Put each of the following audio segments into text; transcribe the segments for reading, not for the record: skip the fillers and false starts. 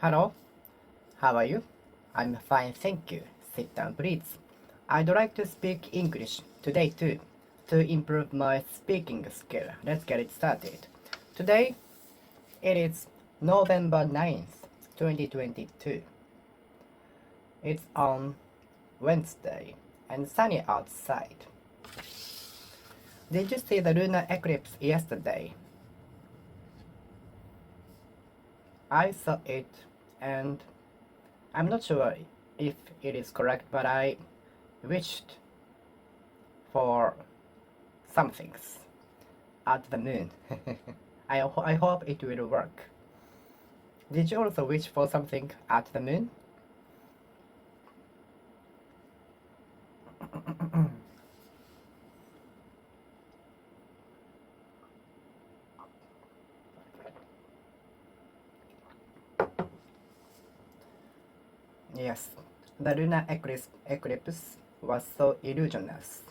Hello, how are you? I'm fine, thank you. Sit down, please. I'd like to speak English today too, to improve my speaking skill. Let's get it started. Today, it is November 9th, 2022. It's on Wednesday and sunny outside. Did you see the lunar eclipse yesterday? I saw it and I'm not sure if it is correct, but I wished for some things at the moon. I hope it will work. Did you also wish for something at the moon? Yes, the lunar eclipse was so illusionous.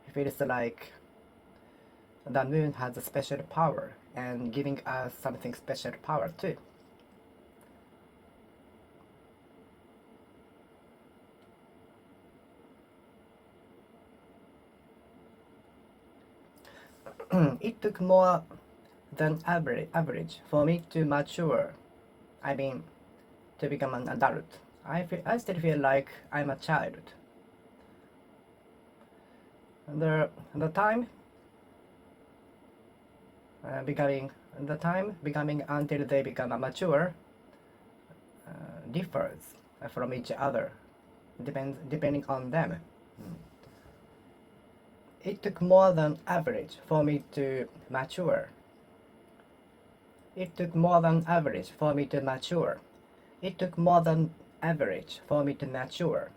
It feels like the moon has a special power and giving us something special power too. It took more than average for me to mature. I mean, to become an adult. I still feel like I'm a child. The time becoming until they become mature differs from each other, depending on them. It took more than average for me to mature. It took more than average for me to mature. It took more than average for me to mature.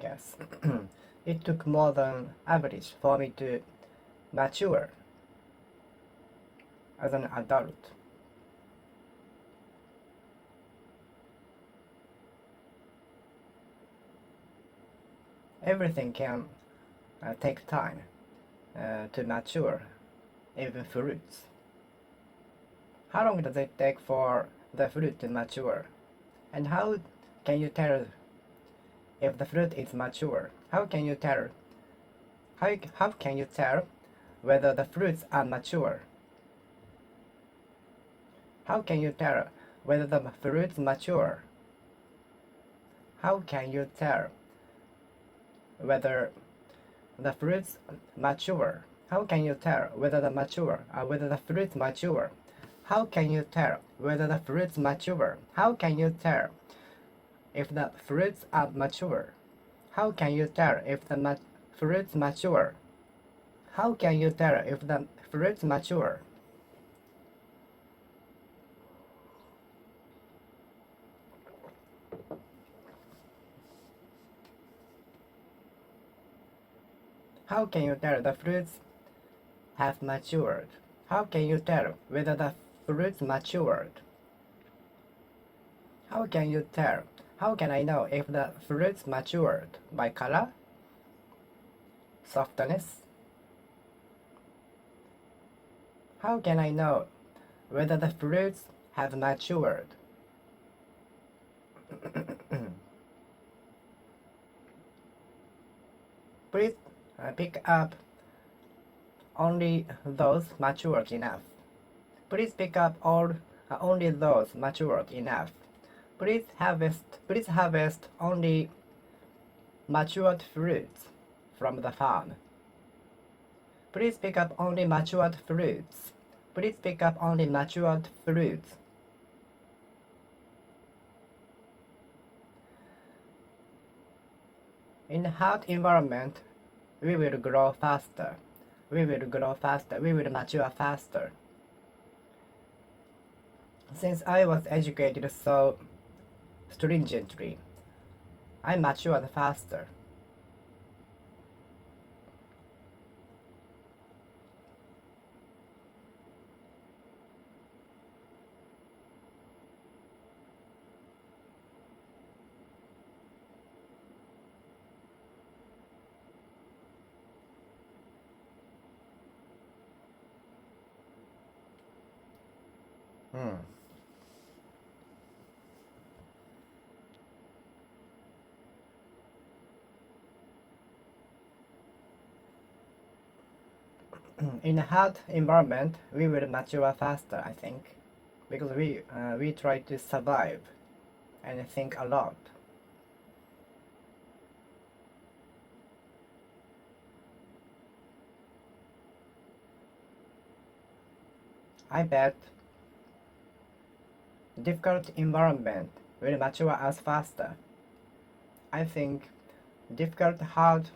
Yes, it took more than average for me to mature as an adult. Everything can take time to mature, even fruits. How long does it take for the fruit to mature? And how can you tell if the fruit is mature? How can you tell? How can you tell whether the fruits are mature? How can you tell whether the fruits mature? How can you tell whether the fruits mature? How can you tell whether whether the fruits mature? How can you tell whether the fruits mature? How can you tell if the fruits are mature? How can you tell if the fruits mature? How can you tell if the fruits mature? How can you tell the fruits have matured? How can you tell whether the fruits matured? How can you tell? How can I know if the fruits matured? By color? Softness? How can I know whether the fruits have matured? Please pick up only those matured enough. Please pick up only those matured enough. Please harvest only matured fruits from the farm. Please pick up only matured fruits. Please pick up only matured fruits. In a hot environment, we will grow faster. We will grow faster. We will mature faster. Since I was educated so stringently, I matured faster. In a hard environment, we will mature faster, I think, because we try to survive and think a lot. I bet difficult environment will mature us faster. I think difficult, hard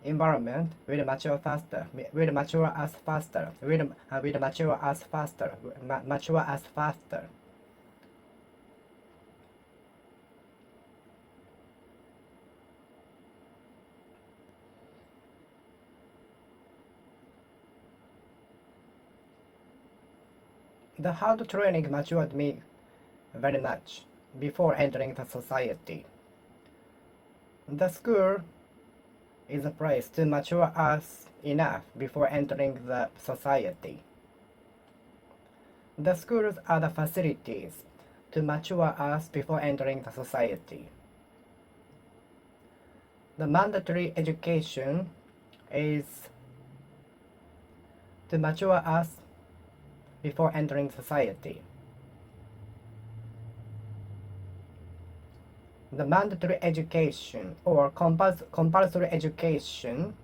environment will mature faster, will mature us faster, will mature us faster, mature us faster. The hard training matured me very much before entering the society. The school is a place to mature us enough before entering the society. The schools are the facilities to mature us before entering the society. The mandatory education is to mature us before entering society. The mandatory education or compulsory education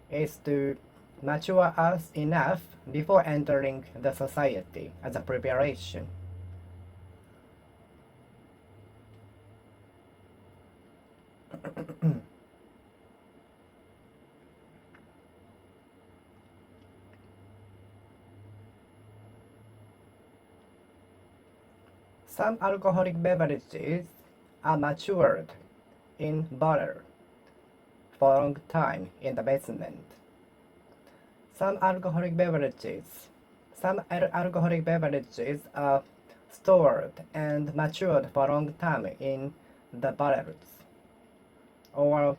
is to mature us enough before entering the society as a preparation. Some alcoholic beverages are matured in bottle for a long time in the basement. Some alcoholic beverages are stored and matured for a long time in the bottles or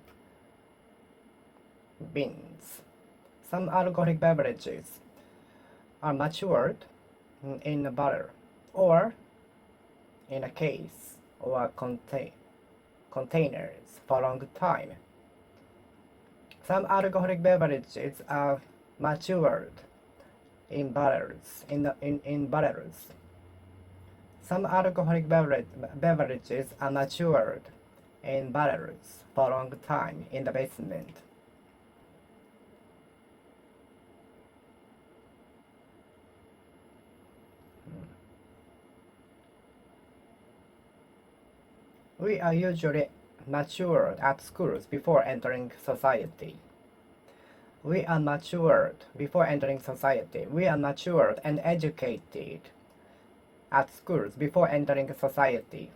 bins. Some alcoholic beverages are matured in a bottle or in a case or containers for a long time. Some alcoholic beverages are matured in bottles. Some alcoholic beverages are matured in bottles for a long time in the basement. We are usually matured at schools before entering society. We are matured before entering society. We are matured and educated at schools before entering society.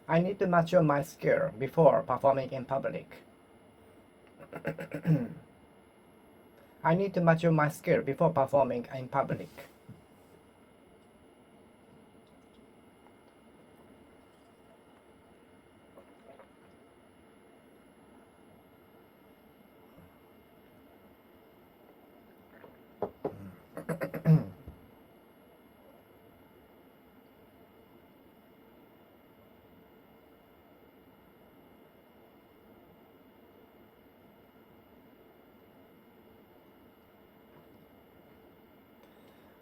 I need to mature my skill before performing in public. I need to mature my skill before performing in public.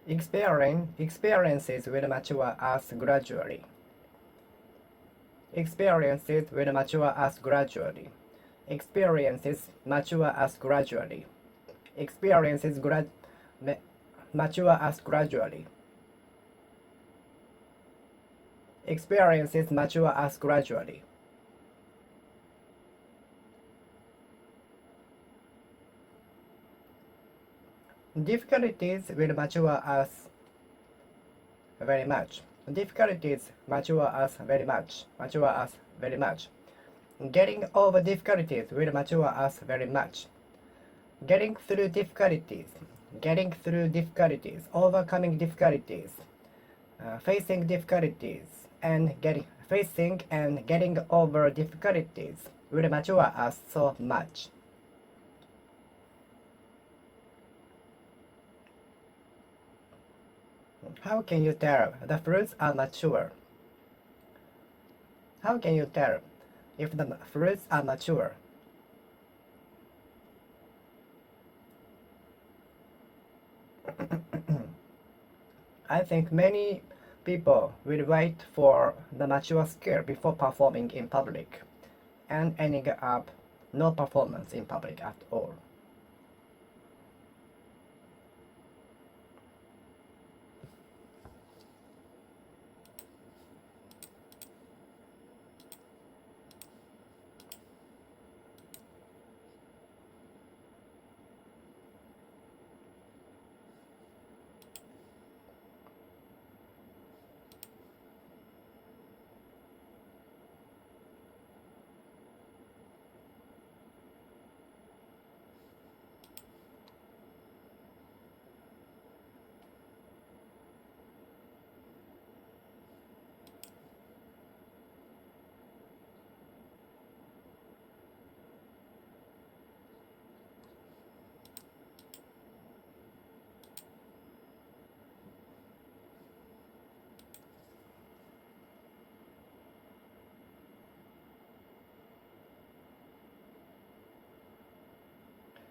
Experiences will mature us gradually. Experiences will mature us gradually. Experiences mature us gradually. Experiences mature us gradually. Experiences mature us gradually. Difficulties will mature us very much. Difficulties mature us very much. Mature us very much. Getting over difficulties will mature us very much. Getting through difficulties, overcoming difficulties facing difficulties and getting over difficulties will mature us so much. How can you tell the fruits are mature? How can you tell if the fruits are mature? I think many people will wait for the mature skill before performing in public, and ending up no performance in public at all.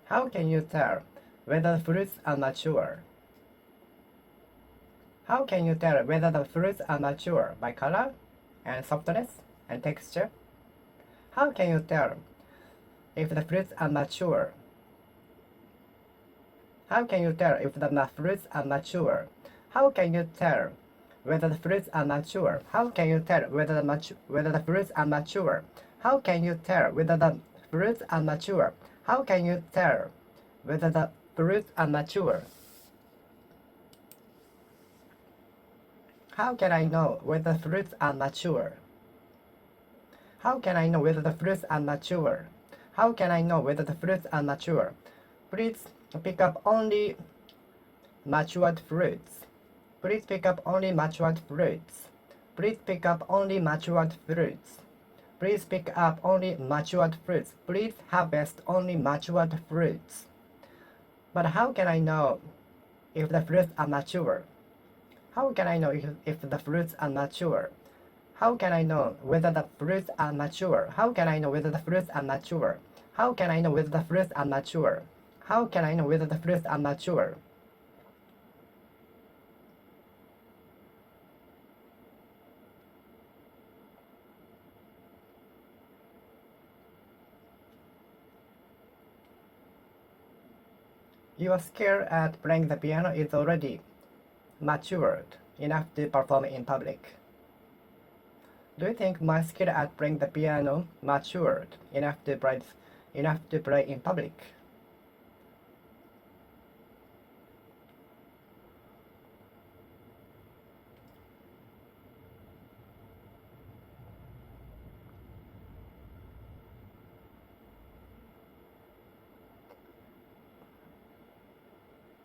How can you tell whether the fruits are mature? How can you tell whether the fruits are mature by color and softness and texture? How can you tell if the fruits are mature? How can you tell if the fruits are mature? How can you tell whether the fruits are mature? How can you tell whether the fruits are mature? How can you tell whether the fruits are mature? How can you tell whether the fruits are mature? How can I know whether the fruits are mature? How can I know whether the fruits are mature? How can I know whether the fruits are mature? Please pick up only matured fruits. Please pick up only matured fruits. Please pick up only matured fruits. Please pick up only matured fruits. Please harvest only matured fruits. But how can I know if the fruits are mature? How can I know if the fruits are mature? How can I know whether the fruits are mature? How can I know whether the fruits are mature? How can I know whether the fruits are mature? How can I know whether the fruits are mature? Your skill at playing the piano is already matured enough to perform in public. Do you think my skill at playing the piano matured enough to play in public?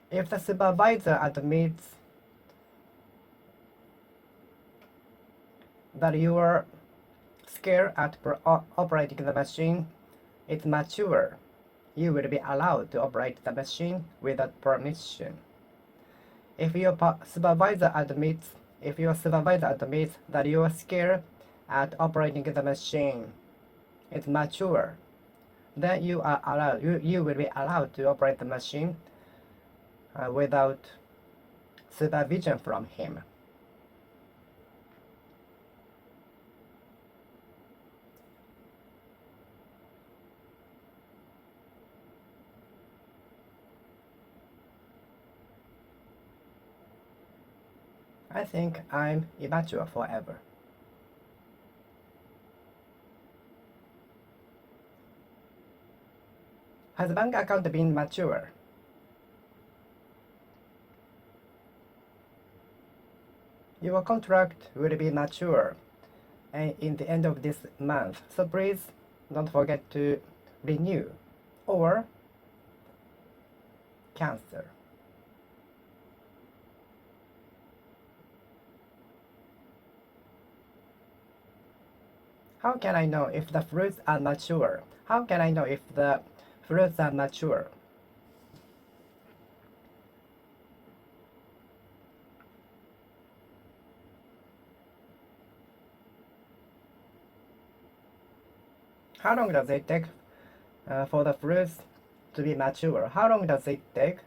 If the supervisor admits that your skill at operating the machine is mature, you will be allowed to operate the machine without permission. If your supervisor admits that your skill at operating the machine is mature, then you will be allowed to operate the machine without supervision from him. I think I'm immature forever. Has bank account been mature? Your contract will be mature in the end of this month, so please don't forget to renew or cancel. How can I know if the fruits are mature? How can I know if the fruits are mature? How long does it take for the fruits to be mature? How long does it take?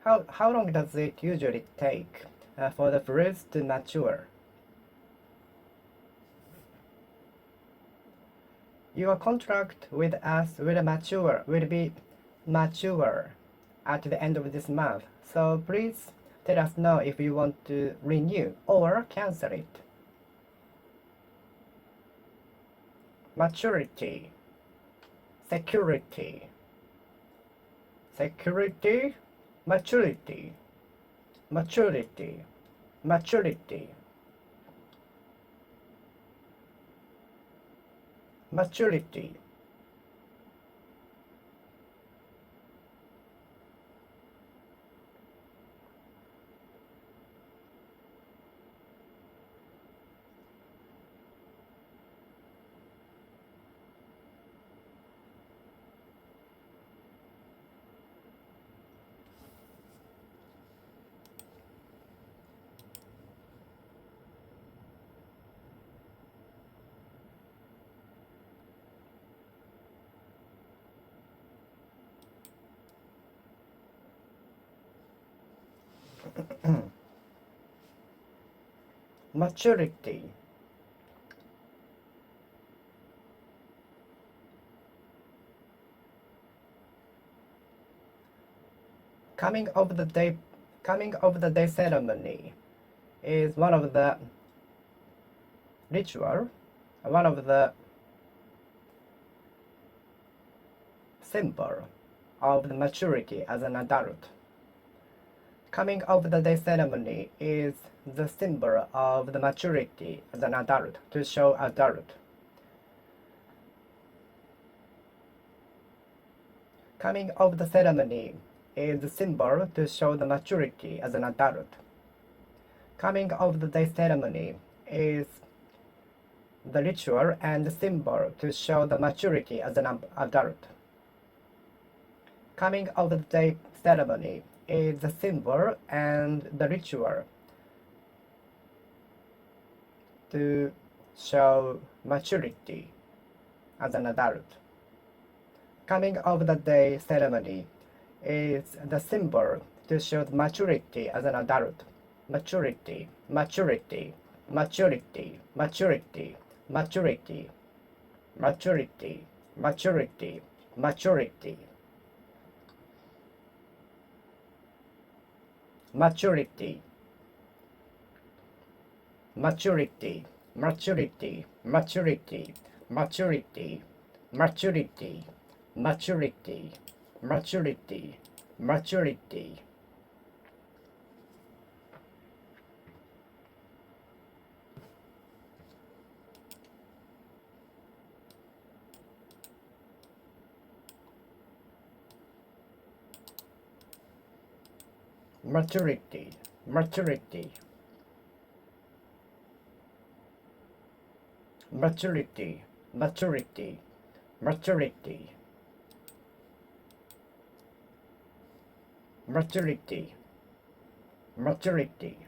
How long does it usually take for the fruits to mature? Your contract with us will be mature at the end of this month. So please let us know if you want to renew or cancel it. Maturity, security, security, maturity, maturity, maturity, maturity. Maturity, coming of the day ceremony is one of the ritual, one of the symbol of the maturity as an adult. Coming of the day ceremony is the symbol of the maturity as an adult, to show adult. Coming of the ceremony is the symbol to show the maturity as an adult. Coming of the day ceremony is the ritual and the symbol to show the maturity as an adult. Coming of the day ceremony is the symbol and the ritual to show maturity as an adult. Coming of the day ceremony is the symbol to show maturity as an adult. Maturity, maturity, maturity, maturity, maturity, maturity, maturity, maturity, maturity, maturity, maturity, maturity, maturity, maturity, maturity, maturity, maturity. Maturity, maturity, maturity, maturity, maturity, maturity, maturity.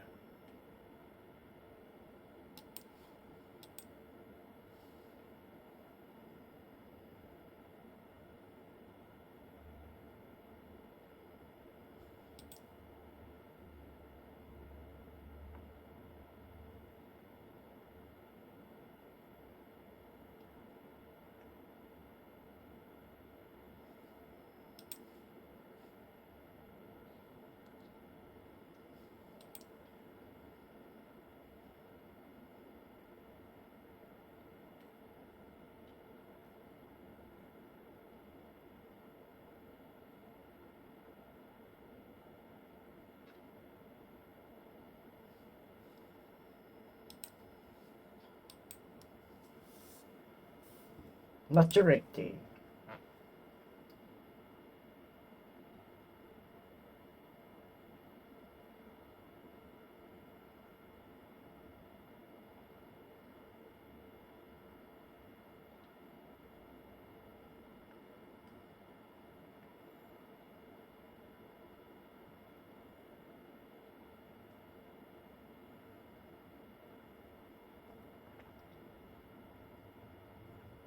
Maturity,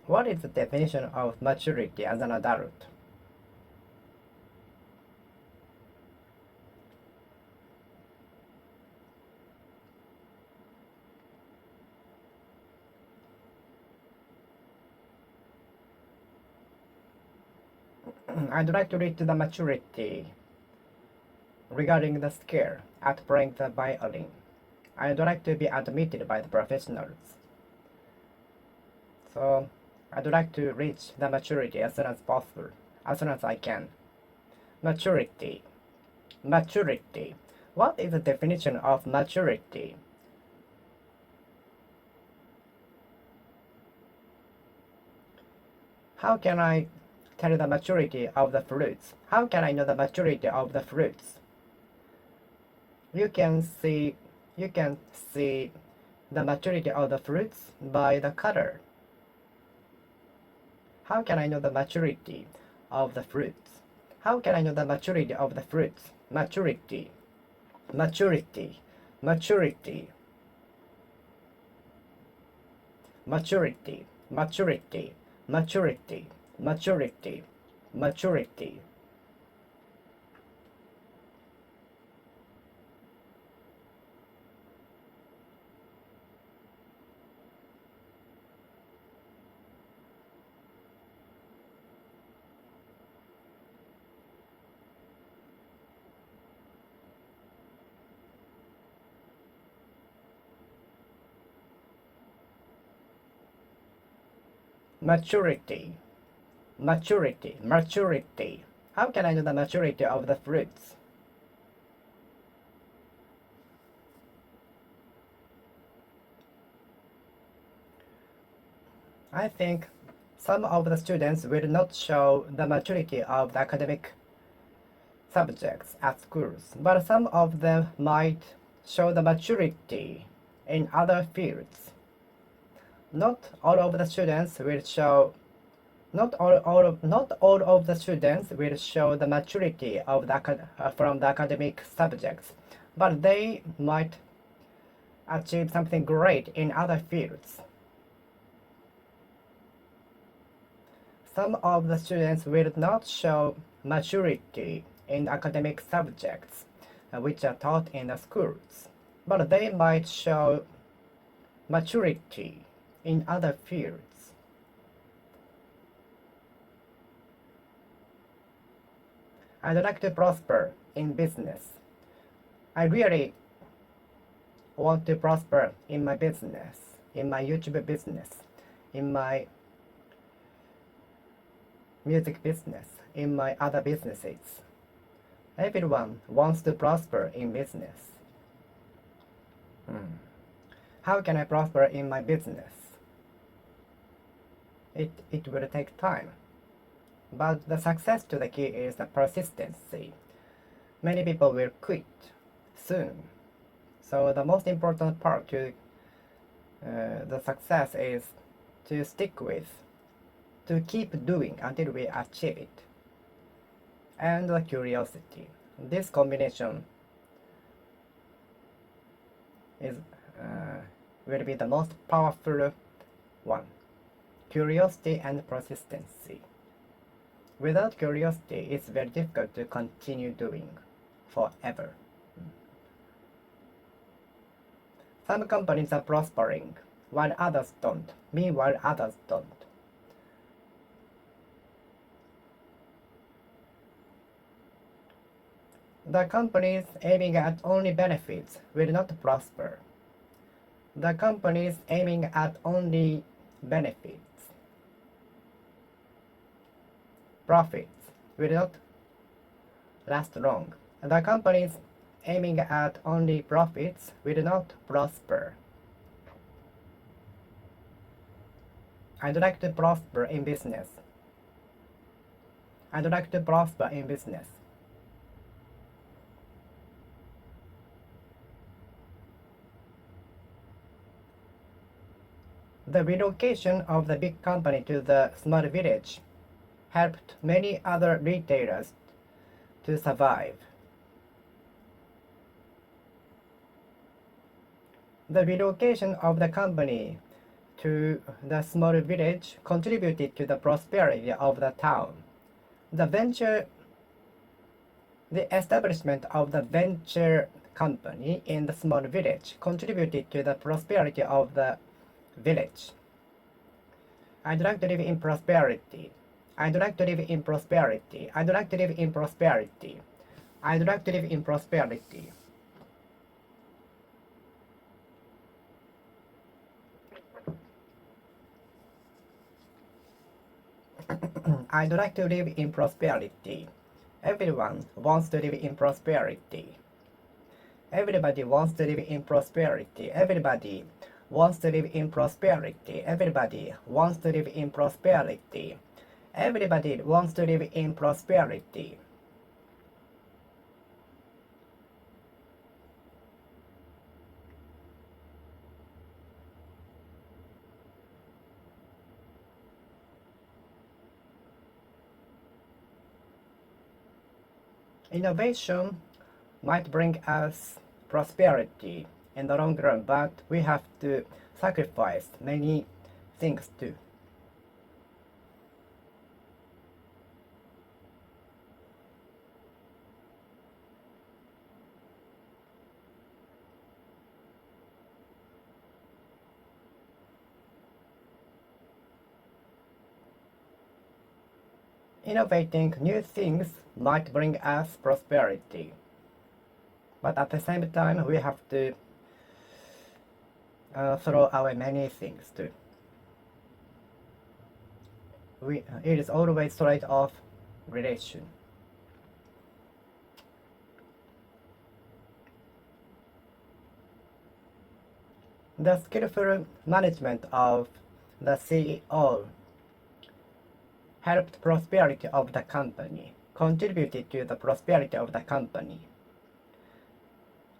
What is the definition of maturity as an adult? I'd like to reach the maturity regarding the skill at playing the violin. I'd like to be admitted by the professionals. So I'd like to reach the maturity as soon as possible, as soon as I can. Maturity. Maturity. What is the definition of maturity? How can I tell the maturity of the fruits? How can I know the maturity of the fruits? You can see the maturity of the fruits by the color. How can I know the maturity of the fruits? How can I know the maturity of the fruits? Maturity. Maturity. Maturity. Maturity. Maturity. Maturity. Maturity. Maturity. Maturity. Maturity. Maturity. How can I know the maturity of the fruits? I think some of the students will not show the maturity of the academic subjects at schools, but some of them might show the maturity in other fields. Not all of the students will show not all of the students will show the maturity of from the academic subjects, but they might achieve something great in other fields. Some of the students will not show maturity in academic subjects which are taught in the schools, but they might show maturity in other fields. I'd like to prosper in business. I really want to prosper in my business, in my YouTube business, in my music business, in my other businesses. Everyone wants to prosper in business. How can I prosper in my business? It will take time. But the success to the key is the persistency. Many people will quit soon. So the most important part to the success is to stick with, to keep doing until we achieve it. And the curiosity. This combination will be the most powerful one. Curiosity and persistency. Without curiosity, it's very difficult to continue doing forever. Some companies are prospering, while others don't. Meanwhile, others don't. The companies aiming at only benefits will not prosper. The companies aiming at only benefits, profits, will not last long. The companies aiming at only profits will not prosper. I'd like to prosper in business. I'd like to prosper in business. The relocation of the big company to the small village helped many other retailers to survive. The relocation of the company to the small village contributed to the prosperity of the town. The establishment of the venture company in the small village contributed to the prosperity of the village. I'd like to live in prosperity. I'd like to live in prosperity. I'd like to live in prosperity. I'd like to live in prosperity. I'd like to live in prosperity. Everyone wants to live in prosperity. Everybody wants to live in prosperity. Everybody wants to live in prosperity. Everybody wants to live in prosperity. Everybody wants to live in prosperity. Innovation might bring us prosperity in the long run, but we have to sacrifice many things too. Innovating new things might bring us prosperity, but at the same time we have to throw away many things too. It is always trade-off relation. The skillful management of the CEO helped prosperity of the company, contributed to the prosperity of the company.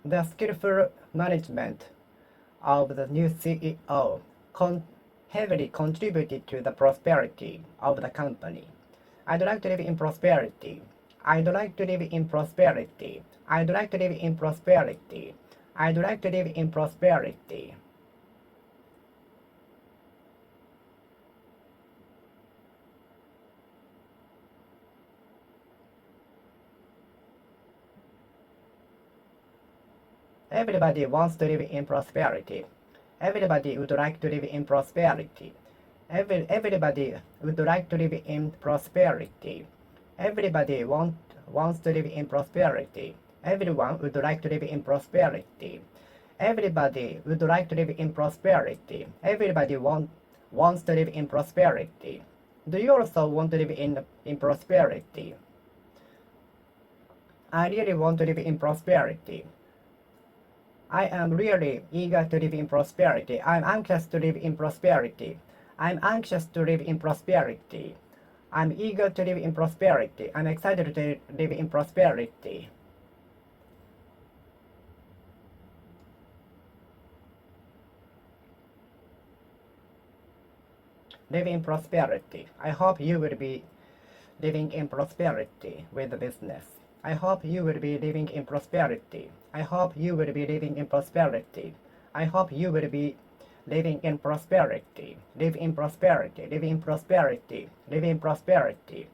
The skillful management of the new CEO heavily contributed to the prosperity of the company. I'd like to live in prosperity. I'd like to live in prosperity. I'd like to live in prosperity. I'd like to live in prosperity. Everybody wants to live in prosperity. Everybody would like to live in prosperity. Everybody would like to live in prosperity. Everybody wants to live in prosperity. Everyone would like to live in prosperity. Everybody would like to live in prosperity. Everybody wants to live in prosperity. Do you also want to live in prosperity? I really want to live in prosperity. I am really eager to live in prosperity. I'm anxious to live in prosperity. I'm anxious to live in prosperity. I'm eager to live in prosperity. I'm excited to live in prosperity. Live in prosperity. I hope you will be living in prosperity with the business. I hope you will be living in prosperity. I hope you will be living in prosperity. I hope you will be living in prosperity. Live in prosperity. Live in prosperity. Live in prosperity.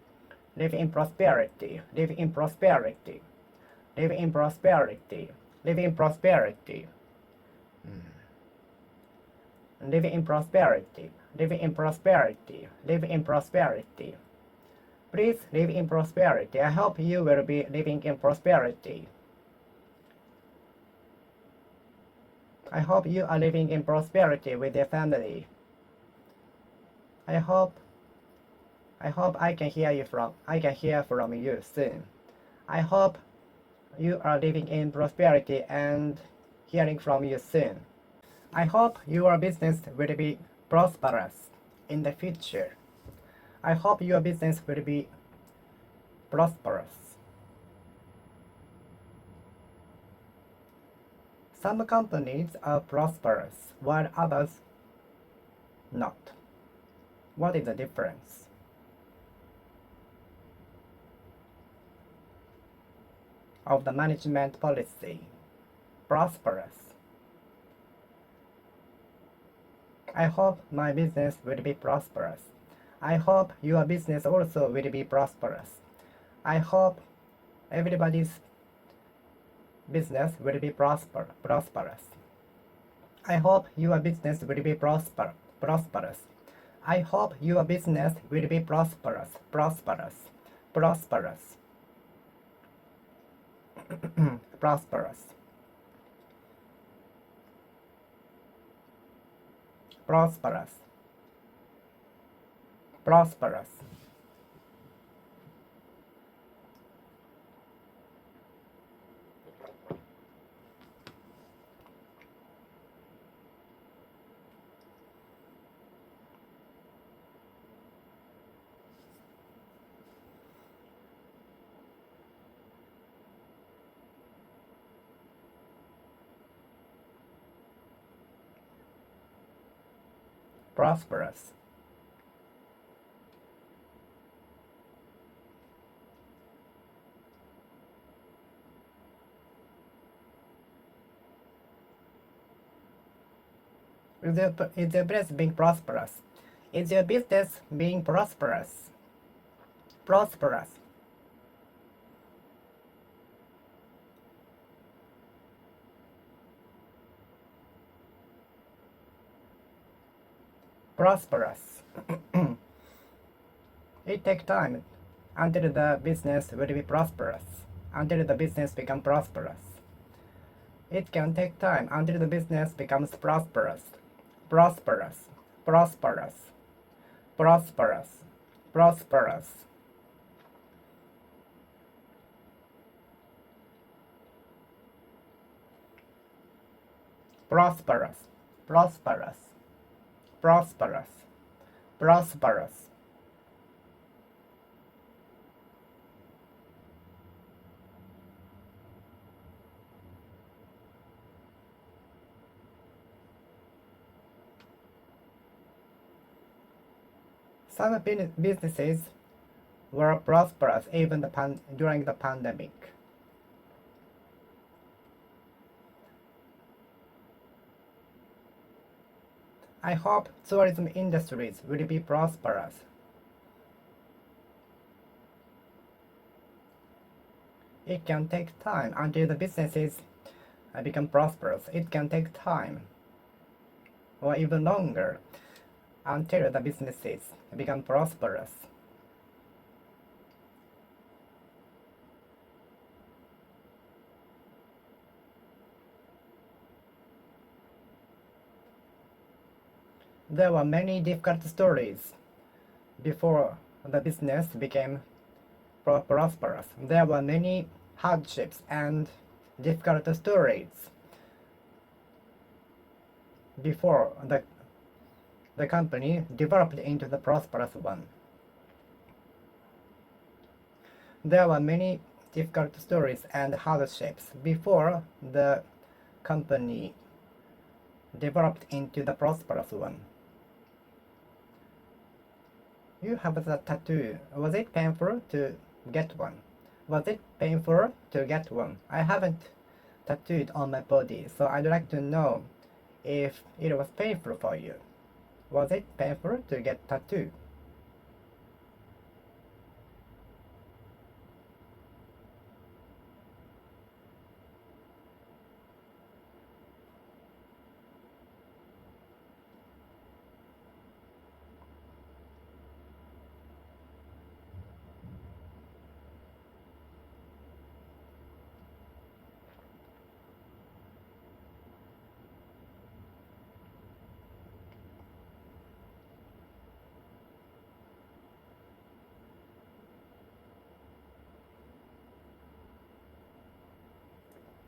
Live in prosperity. Live in prosperity. Live in prosperity. Live in prosperity. Live in prosperity. Live in prosperity. Live in prosperity. Please live in prosperity. I hope you will be living in prosperity. I hope you are living in prosperity with your family. I hope I can hear from you soon. I hope you are living in prosperity and hearing from you soon. I hope your business will be prosperous in the future. I hope your business will be prosperous. Some companies are prosperous while others not. What is the difference? Of the management policy? Prosperous. I hope my business will be prosperous. I hope your business also will be prosperous. I hope everybody's business will be prosperous. I hope your business will be prosperous. I hope your business will be prosperous, prosperous, prosperous, prosperous, prosperous. Is your business being prosperous? Is your business being prosperous? Prosperous. Prosperous. It takes time until the business will be prosperous, until the business becomes prosperous. It can take time until the business becomes prosperous, prosperous, prosperous, prosperous, prosperous. Prosperous, prosperous, prosperous, prosperous. Some businesses were prosperous even during the pandemic. I hope tourism industries will be prosperous. It can take time until the businesses become prosperous. It can take time, or even longer, until the businesses become prosperous. There were many difficult stories before the business became prosperous. There were many hardships and difficult stories before the company developed into the prosperous one. There were many difficult stories and hardships before the company developed into the prosperous one. You have the tattoo. Was it painful to get one? Was it painful to get one? I haven't tattooed on my body, so I'd like to know if it was painful for you. Was it painful to get tattoo?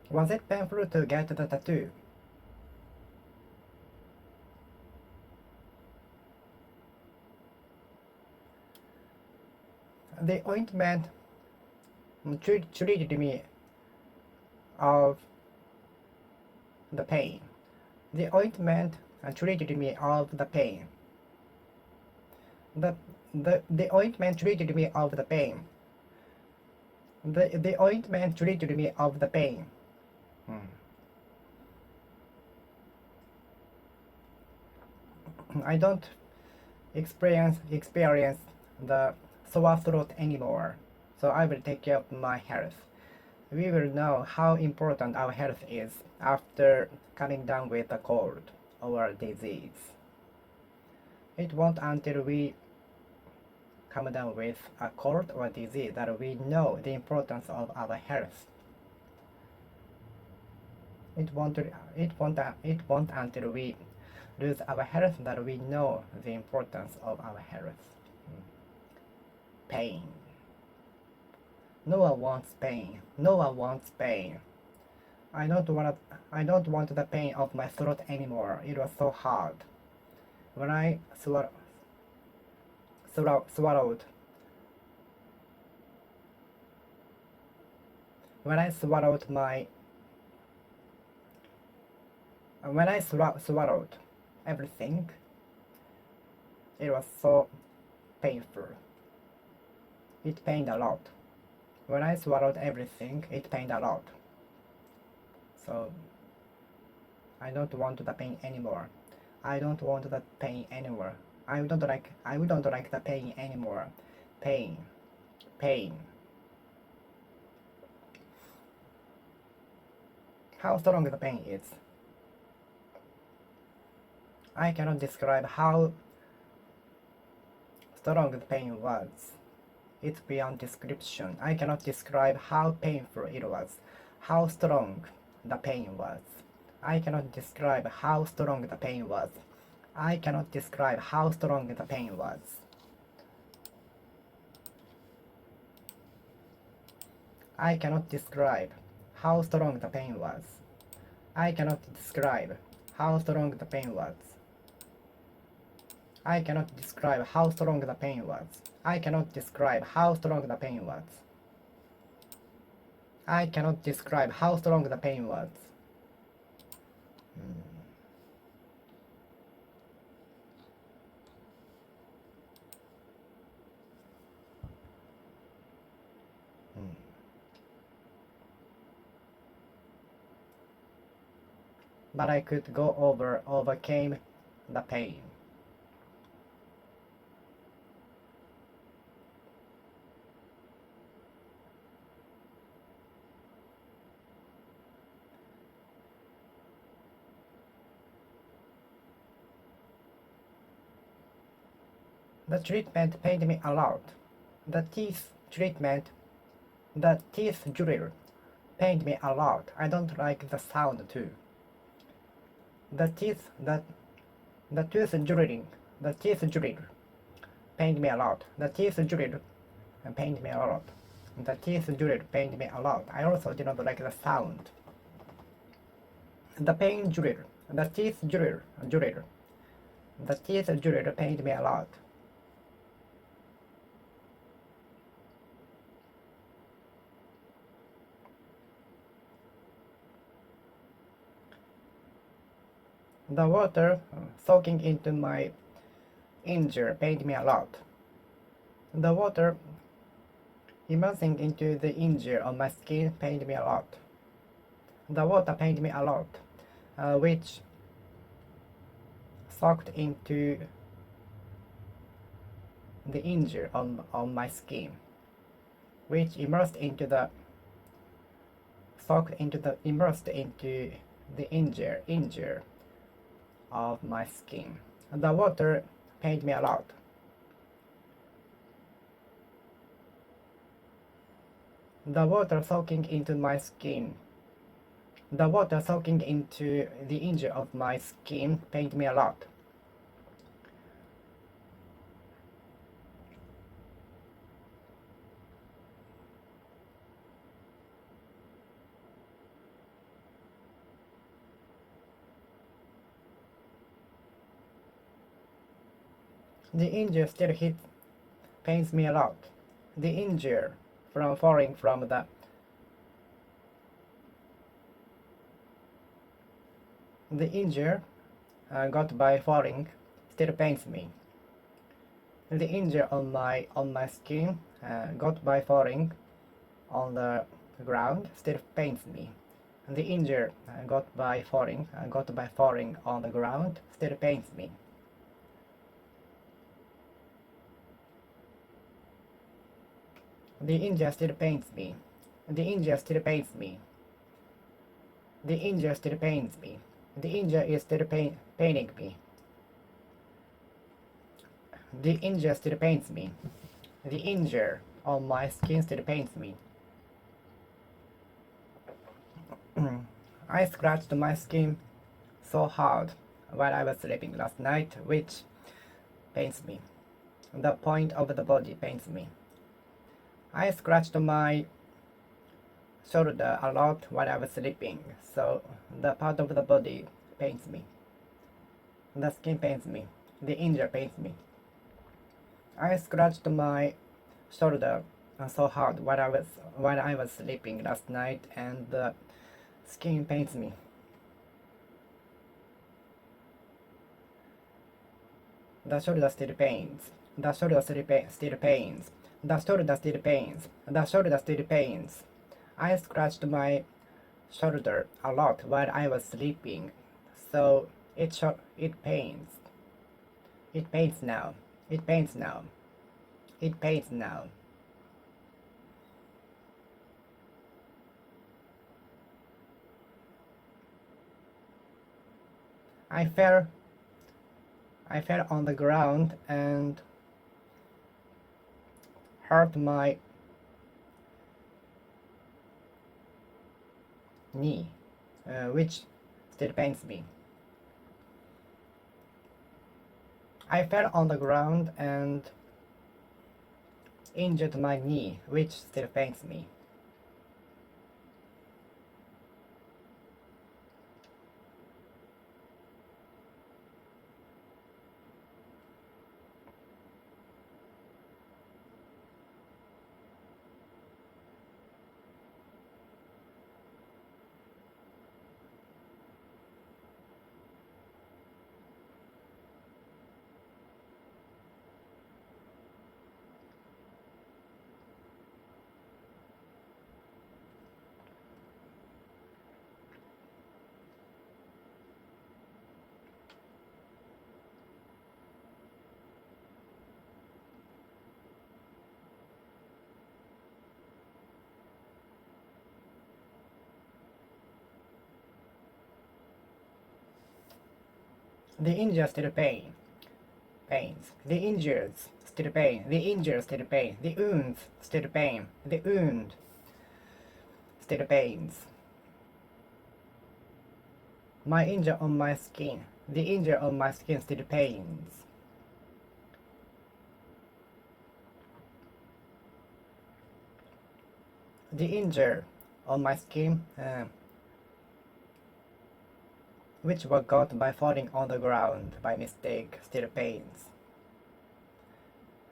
Was it painful to get the tattoo? The ointment treated me of the pain. The ointment treated me of the pain. The ointment treated me of the pain. The ointment treated me of the pain. I don't experience the sore throat anymore, so I will take care of my health. We will know how important our health is after coming down with a cold or disease. It won't until we come down with a cold or disease that we know the importance of our health. It won't until we lose our health that we know the importance of our health. Pain. No one wants pain. No one wants pain. I don't want the pain of my throat anymore. It was so hard. When I swallowed when I swallowed my when I swallowed everything, it was so painful. It pained a lot. When I swallowed everything, it pained a lot. So I don't want the pain anymore. I don't want the pain anymore. I don't like the pain anymore. Pain. Pain. How strong the pain is. I cannot describe how strong the pain was. It's beyond description. I cannot describe how painful it was, how strong the pain was. I cannot describe how strong the pain was. I cannot describe how strong the pain was. I cannot describe how strong the pain was. I cannot describe how strong the pain was. I cannot describe how strong the pain was. I cannot describe how strong the pain was. I cannot describe how strong the pain was. But I could overcame the pain. The treatment pained me a lot. The teeth drill pained me a lot. I don't like the sound too. The tooth drill pained me a lot. The teeth drill pained me a lot. The teeth drill pained me a lot. I also did not like the sound. The pain drill, the teeth drill, the teeth drill pained me a lot. The water soaking into my injury pained me a lot. The water immersing into the injury on my skin pained me a lot. The water pained me a lot, which soaked into the injury on my skin, which immersed into the injury of my skin. The water pained me a lot. The water soaking into my skin. The water soaking into the injury of my skin pained me a lot. The injury still pains me a lot. The injury from falling from the injury got by falling still pains me. The injury on my skin got by falling on the ground still pains me. The injury got by falling on the ground still pains me. The injury still pains me. The injury still pains me. The injury still pains me. The injury is still paining me. The injury still pains me. The injury on my skin still pains me. I scratched my skin so hard while I was sleeping last night, which pains me. The point of the body pains me. I scratched my shoulder a lot while I was sleeping, so the part of the body pains me. The skin pains me. The injury pains me. I scratched my shoulder so hard while I was sleeping last night, and the skin pains me. The shoulder still pains. The shoulder still pains. The shoulder still pains. The shoulder still pains. I scratched my shoulder a lot while I was sleeping, so it pains. It pains now. It pains now. It pains now. I fell on the ground and hurt my knee, which still pains me. I fell on the ground and injured my knee, which still pains me. The injury still pains. The injuries still pain. The injury still pain. The wounds still pain. The wound still pains. My injury on my skin. The injury on my skin still pains. The injury on my skin, which was got by falling on the ground by mistake, still pains.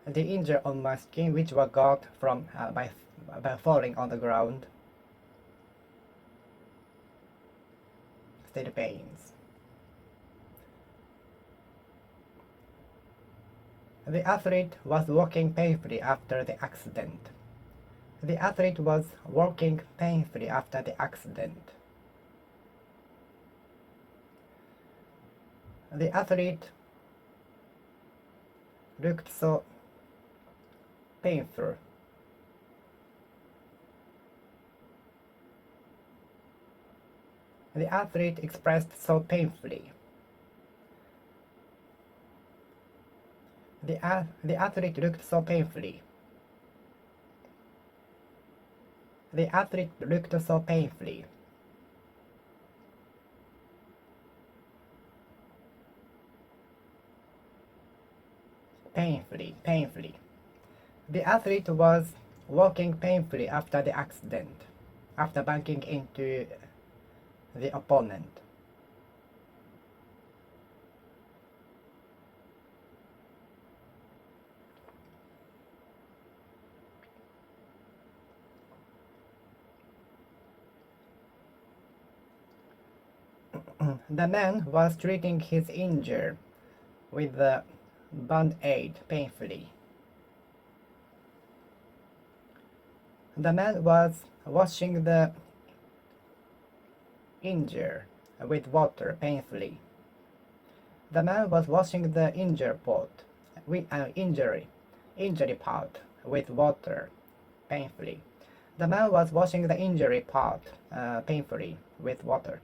The injury on my skin, which was got from by falling on the ground, still pains. The athlete was walking painfully after the accident. The athlete was walking painfully after the accident. The athlete looked so painful. The athlete expressed so painfully. The athlete looked so painfully. The athlete looked so painfully. Painfully. The athlete was walking painfully after the accident, after bumping into the opponent. The man was treating his injury with the band-aid painfully. The man was washing the injury with water painfully. The man was washing the injury part with water painfully. The man was washing the injury part painfully with water.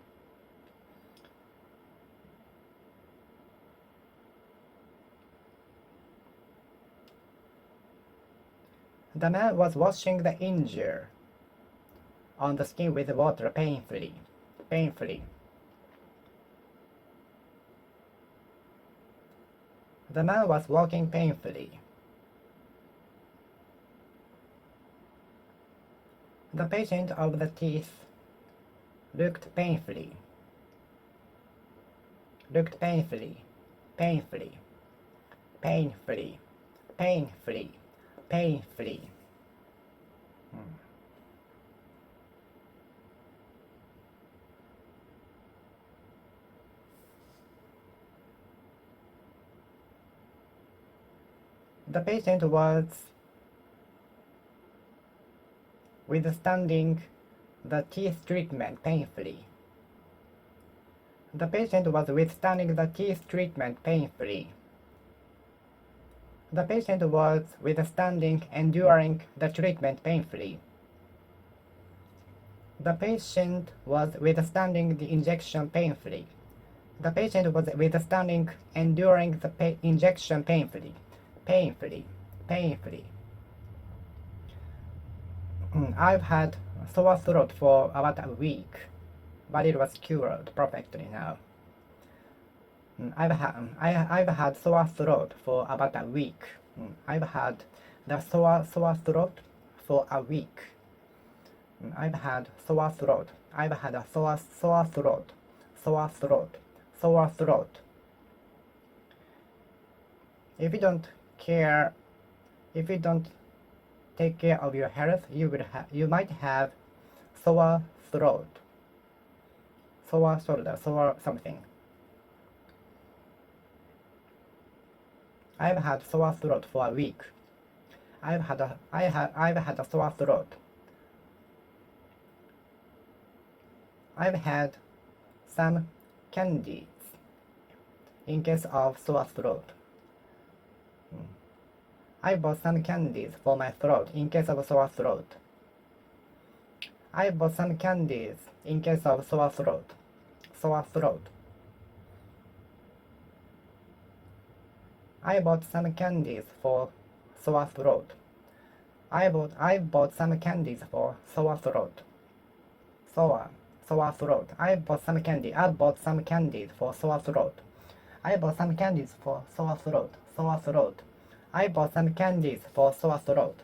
The man was washing the injury on the skin with water painfully. Painfully. The man was walking painfully. The patient of the teeth looked painfully. Looked painfully. Painfully. Painfully. Painfully. Painfully. The patient was withstanding the teeth treatment painfully. The patient was withstanding the teeth treatment painfully. The patient was withstanding, enduring the treatment painfully. The patient was withstanding the injection painfully. The patient was withstanding, enduring the injection painfully. Painfully. Painfully. I've had sore throat for about a week, but it was cured perfectly now. I've had sore throat for about a week. I've had the sore throat for a week. I've had sore throat. I've had a sore throat. Sore throat. Sore throat. If you don't care, if you don't take care of your health, you might have sore throat, sore shoulder, sore something. I've had sore throat for a week. I've had a sore throat. I've had some candies in case of sore throat. I bought some candies for my throat in case of sore throat. I bought some candies in case of sore throat. Sore throat. I bought some candies for sore throat. I bought some candies for sore throat. Sore throat. I bought some candy. I bought some candies for sore throat. I bought some candies for sore throat. Sore throat. I bought some candies for sore throat.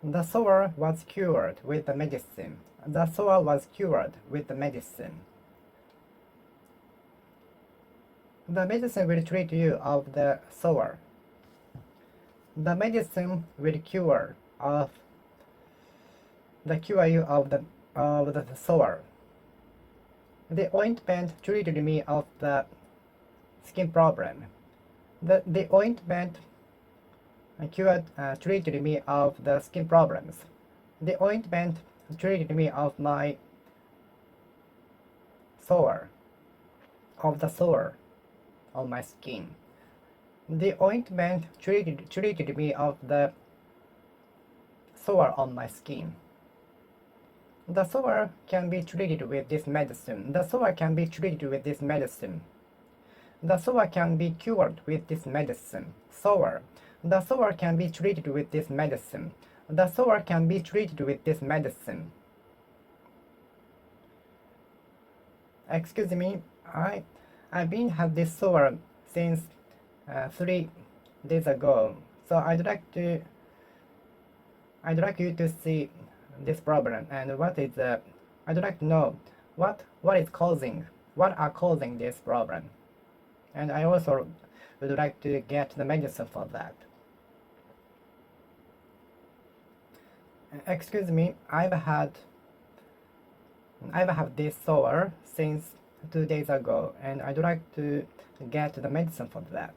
The sore was cured with the medicine. The sore was cured with the medicine. The medicine will treat you of the sore. The medicine will cure you of the sore. The ointment treated me of the skin problem. The ointment treated me of the skin problems. The ointment treated me of my sore, of the sore on my skin. The ointment treated me of the sore on my skin. The sore can be treated with this medicine. The sore can be treated with this medicine. The sore can be cured with this medicine. Sore. The sore can be treated with this medicine. The sore can be treated with this medicine. Excuse me, I've been had this sore since 3 days ago. So I'd like you to see this problem and what is I'd like to know what are causing this problem, and I also would like to get the medicine for that. Excuse me, I've had this sore since 2 days ago, and I'd like to get the medicine for that.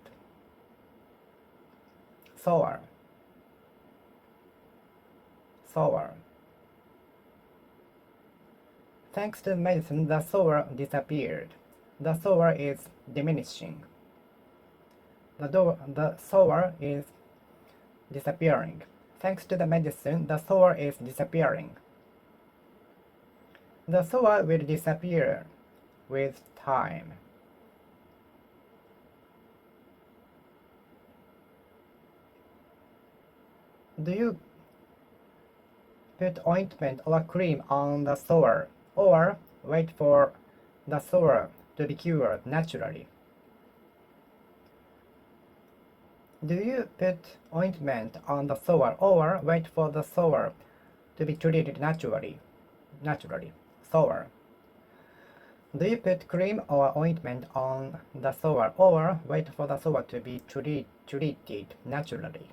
Sore. Thanks to the medicine, the sore disappeared. The sore is diminishing. The sore is disappearing. Thanks to the medicine, the sore is disappearing. The sore will disappear with time. Do you put ointment or cream on the sore, or wait for the sore to be cured naturally? Do you put ointment on the sore, or wait for the sore to be treated naturally? Sore. Do you put cream or ointment on the sore, or wait for the sore to be treated naturally?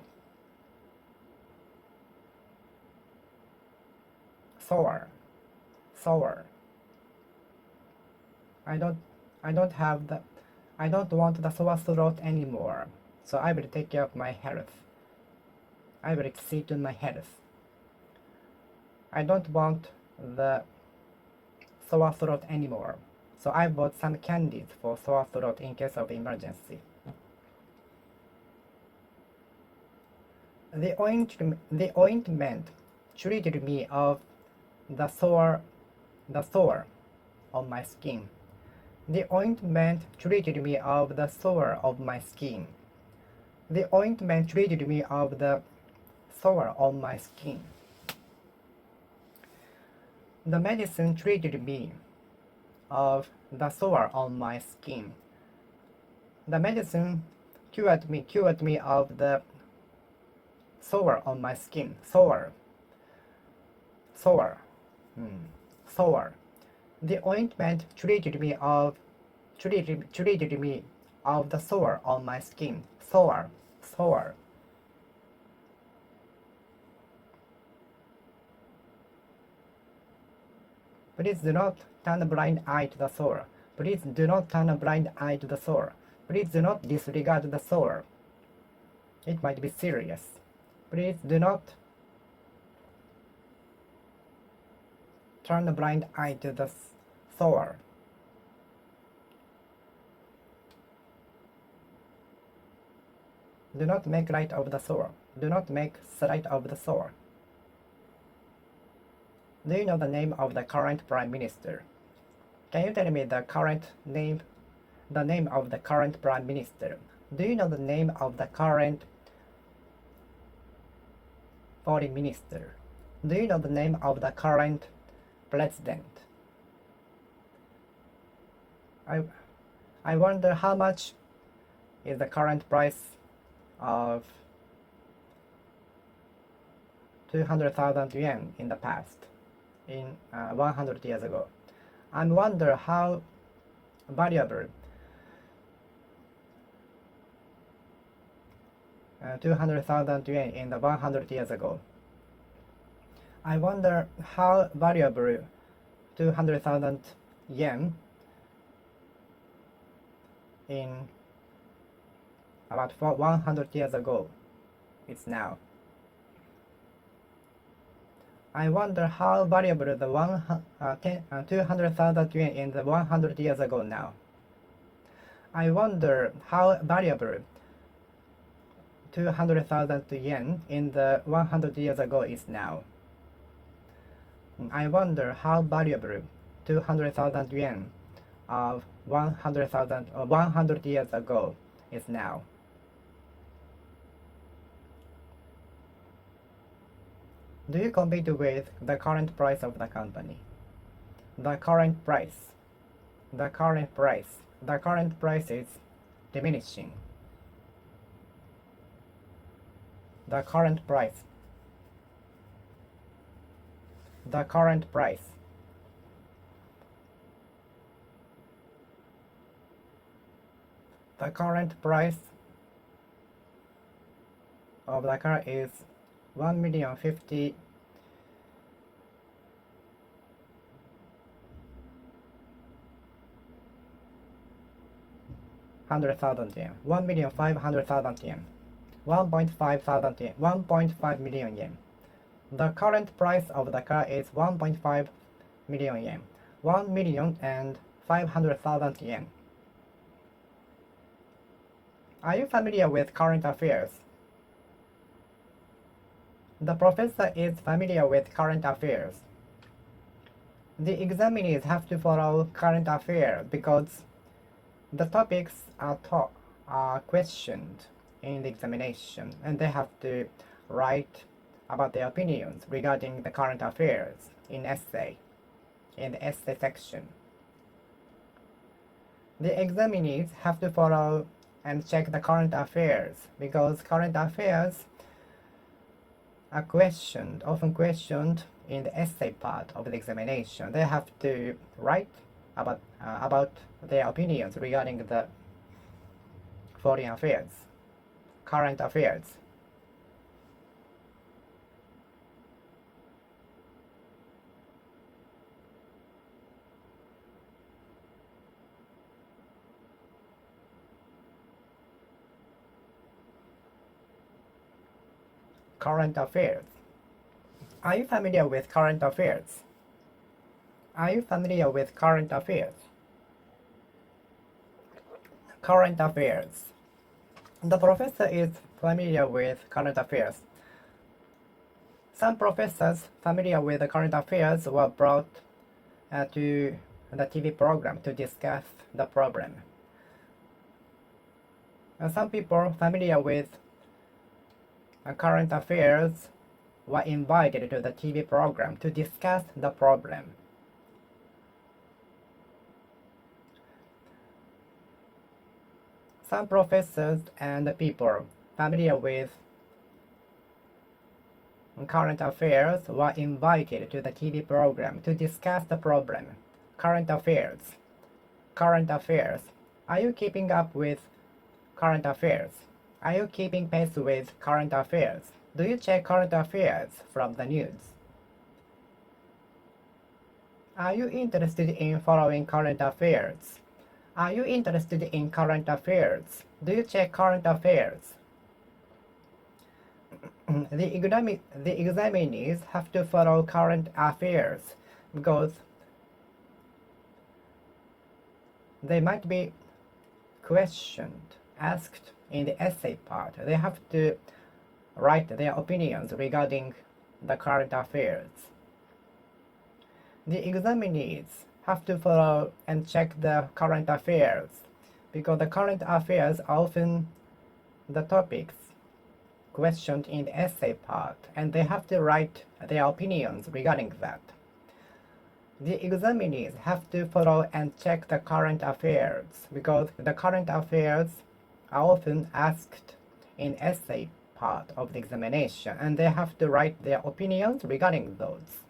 Sore. I don't want the sore throat anymore, so I will take care of my health. I will see to my health. I don't want the sore throat anymore, so I bought some candies for sore throat in case of emergency. The ointment treated me of the sore on my skin. The ointment treated me of the sore of my skin. The ointment treated me of the sore on my skin. The medicine treated me of the sore on my skin. The medicine cured me of the sore on my skin. Sore. The ointment treated me of the sore on my skin. Sore. Please do not turn a blind eye to the sore. Please do not turn a blind eye to the sore. Please do not disregard the sore. It might be serious. Please do not turn a blind eye to the sore. Do not make light of the sore. Do not make light of the sore. Do you know the name of the current Prime Minister? Can you tell me the name of the current Prime Minister? Do you know the name of the current Foreign Minister? Do you know the name of the current President? I wonder how much is the current price of 200,000 yuan in the past, in 100 years ago. I wonder how valuable 200,000 yuan in the 100 years ago. I wonder how valuable 200,000 yen in about 100 years ago is now. I wonder how valuable the 200,000 yuan in the 100 years ago now. I wonder how valuable 200,000 yen in the 100 years ago is now. I wonder how valuable 200,000 yuan of 100,000 or 100 years ago is now. Do you compete with the current price of the company? The current price. The current price. The current price is diminishing. The current price. The current price. The current price of the car is 1,050,000 yen, 1,500,000 yen, 1.5 thousand yen, 1.5 million yen. The current price of the car is 1.5 million yen, 1,500,000 yen. Are you familiar with current affairs? The professor is familiar with current affairs. The examinees have to follow current affairs because the topics are questioned in the examination, and they have to write about their opinions regarding the current affairs in the essay section. The examinees have to follow and check the current affairs because current affairs are often questioned in the essay part of the examination. They have to write about their opinions regarding the foreign affairs, current affairs. Current affairs. Are you familiar with current affairs? Are you familiar with current affairs? Current affairs. The professor is familiar with current affairs. Some professors familiar with the current affairs were brought to the TV program to discuss the problem. Some people familiar with current affairs were invited to the TV program to discuss the problem. Some professors and people familiar with current affairs were invited to the TV program to discuss the problem. Current affairs. Current affairs. Are you keeping up with current affairs? Are you keeping pace with current affairs? Do you check current affairs from the news? Are you interested in following current affairs? Are you interested in current affairs? Do you check current affairs? The examinees have to follow current affairs because they might be questioned, asked in the essay part. They have to write their opinions regarding the current affairs. The examinees have to follow and check the current affairs because the current affairs are often the topics questioned in the essay part, and they have to write their opinions regarding that. The examinees have to follow and check the current affairs because the current affairs are often asked in essay part of the examination, and they have to write their opinions regarding those.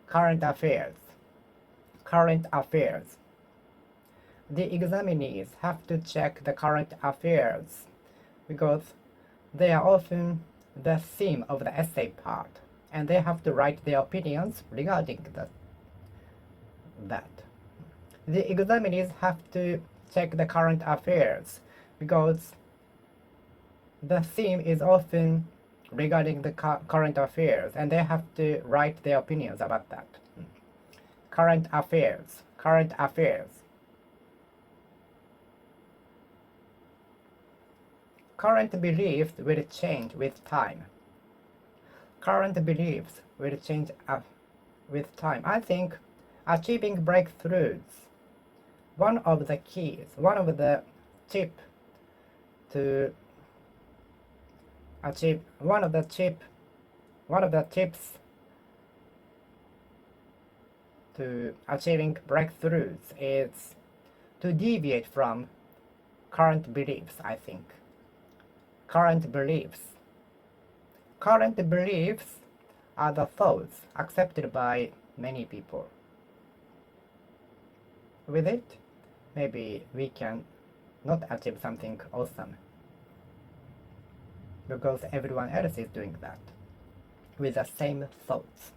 Current affairs. Current affairs. The examinees have to check the current affairs because they are often the theme of the essay part, and they have to write their opinions regarding that. The examinees have to check the current affairs because the theme is often regarding the current affairs, and they have to write their opinions about that. Current affairs. Current affairs. Current beliefs will change with time. Current beliefs will change with time. I think achieving breakthroughs one of the keys, one of the tips to achieve, one of the tips to achieving breakthroughs is to deviate from current beliefs, I think. Current beliefs are the thoughts accepted by many people. With it, maybe we can not achieve something awesome, because everyone else is doing that with the same thoughts.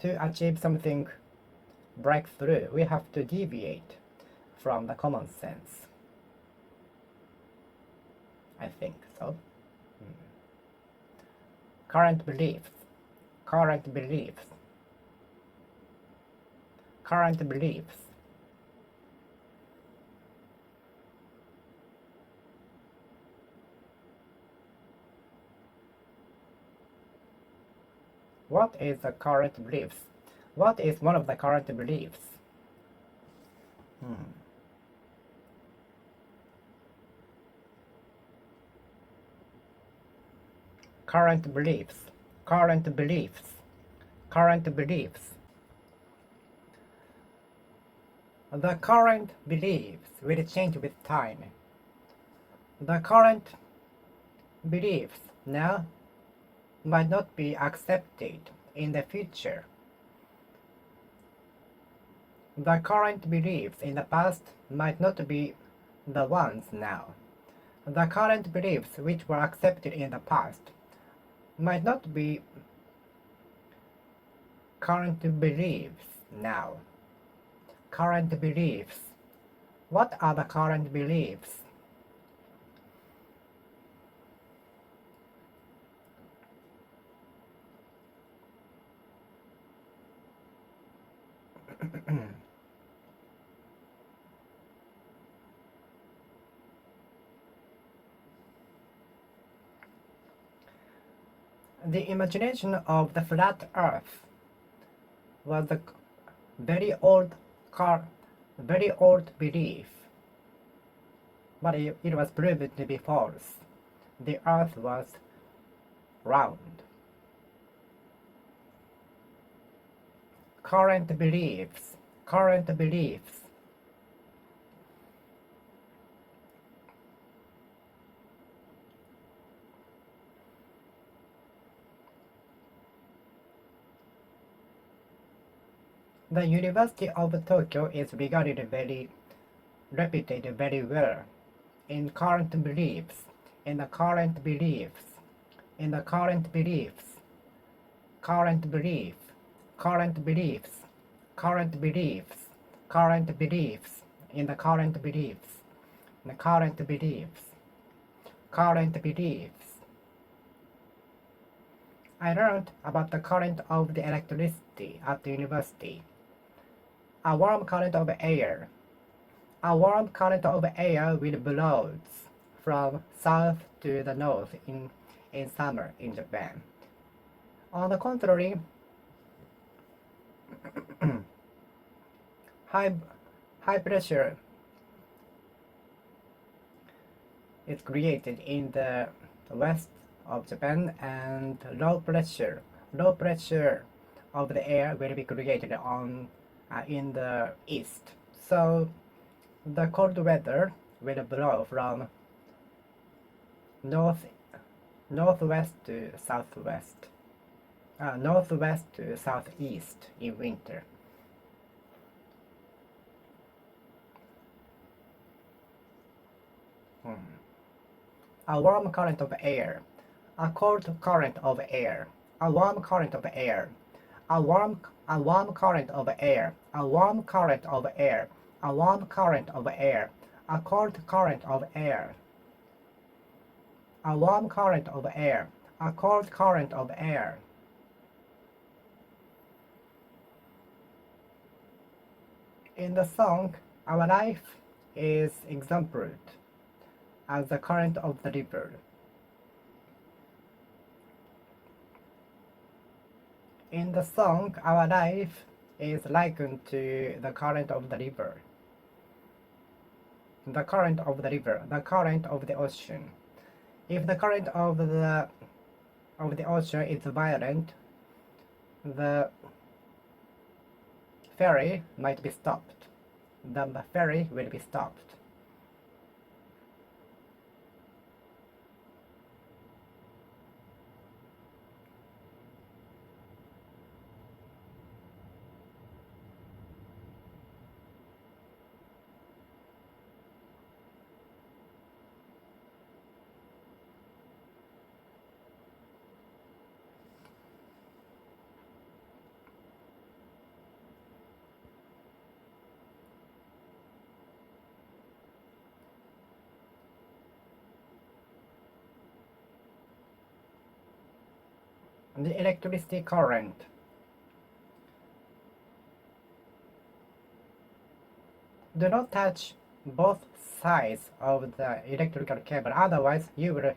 To achieve something breakthrough, we have to deviate from the common sense. I think so. Current beliefs. What is the current beliefs? What is one of the current beliefs? Current beliefs. The current beliefs will change with time. The current beliefs now might not be accepted in the future. The current beliefs in the past might not be the ones now. The current beliefs which were accepted in the past might not be current beliefs now. Current beliefs. What are the current beliefs? The imagination of the flat earth was a very old belief, but it was proven to be false. The earth was round. Current beliefs. The University of Tokyo is regarded reputed very well in current beliefs. I learned about the current of the electricity at the university. A warm current of air. A warm current of air will blow from south to the north in summer in Japan. On the contrary, high pressure is created in the west of Japan, and low pressure of the air will be created in the east. So the cold weather will blow from northwest to southwest, northwest to southeast in winter. A warm current of air, a cold current of air, a warm current of air, a warm current of air, a warm current of air, a warm current of air, a cold current of air, a warm current of air, a cold current of air. In the song, our life is exemplified as the current of the river. In the song, our life is likened to the current of the river. The current of the river, the current of the ocean. If the current of the ocean is violent, the ferry might be stopped. The ferry will be stopped. The electricity current. Do not touch both sides of the electrical cable, otherwise you will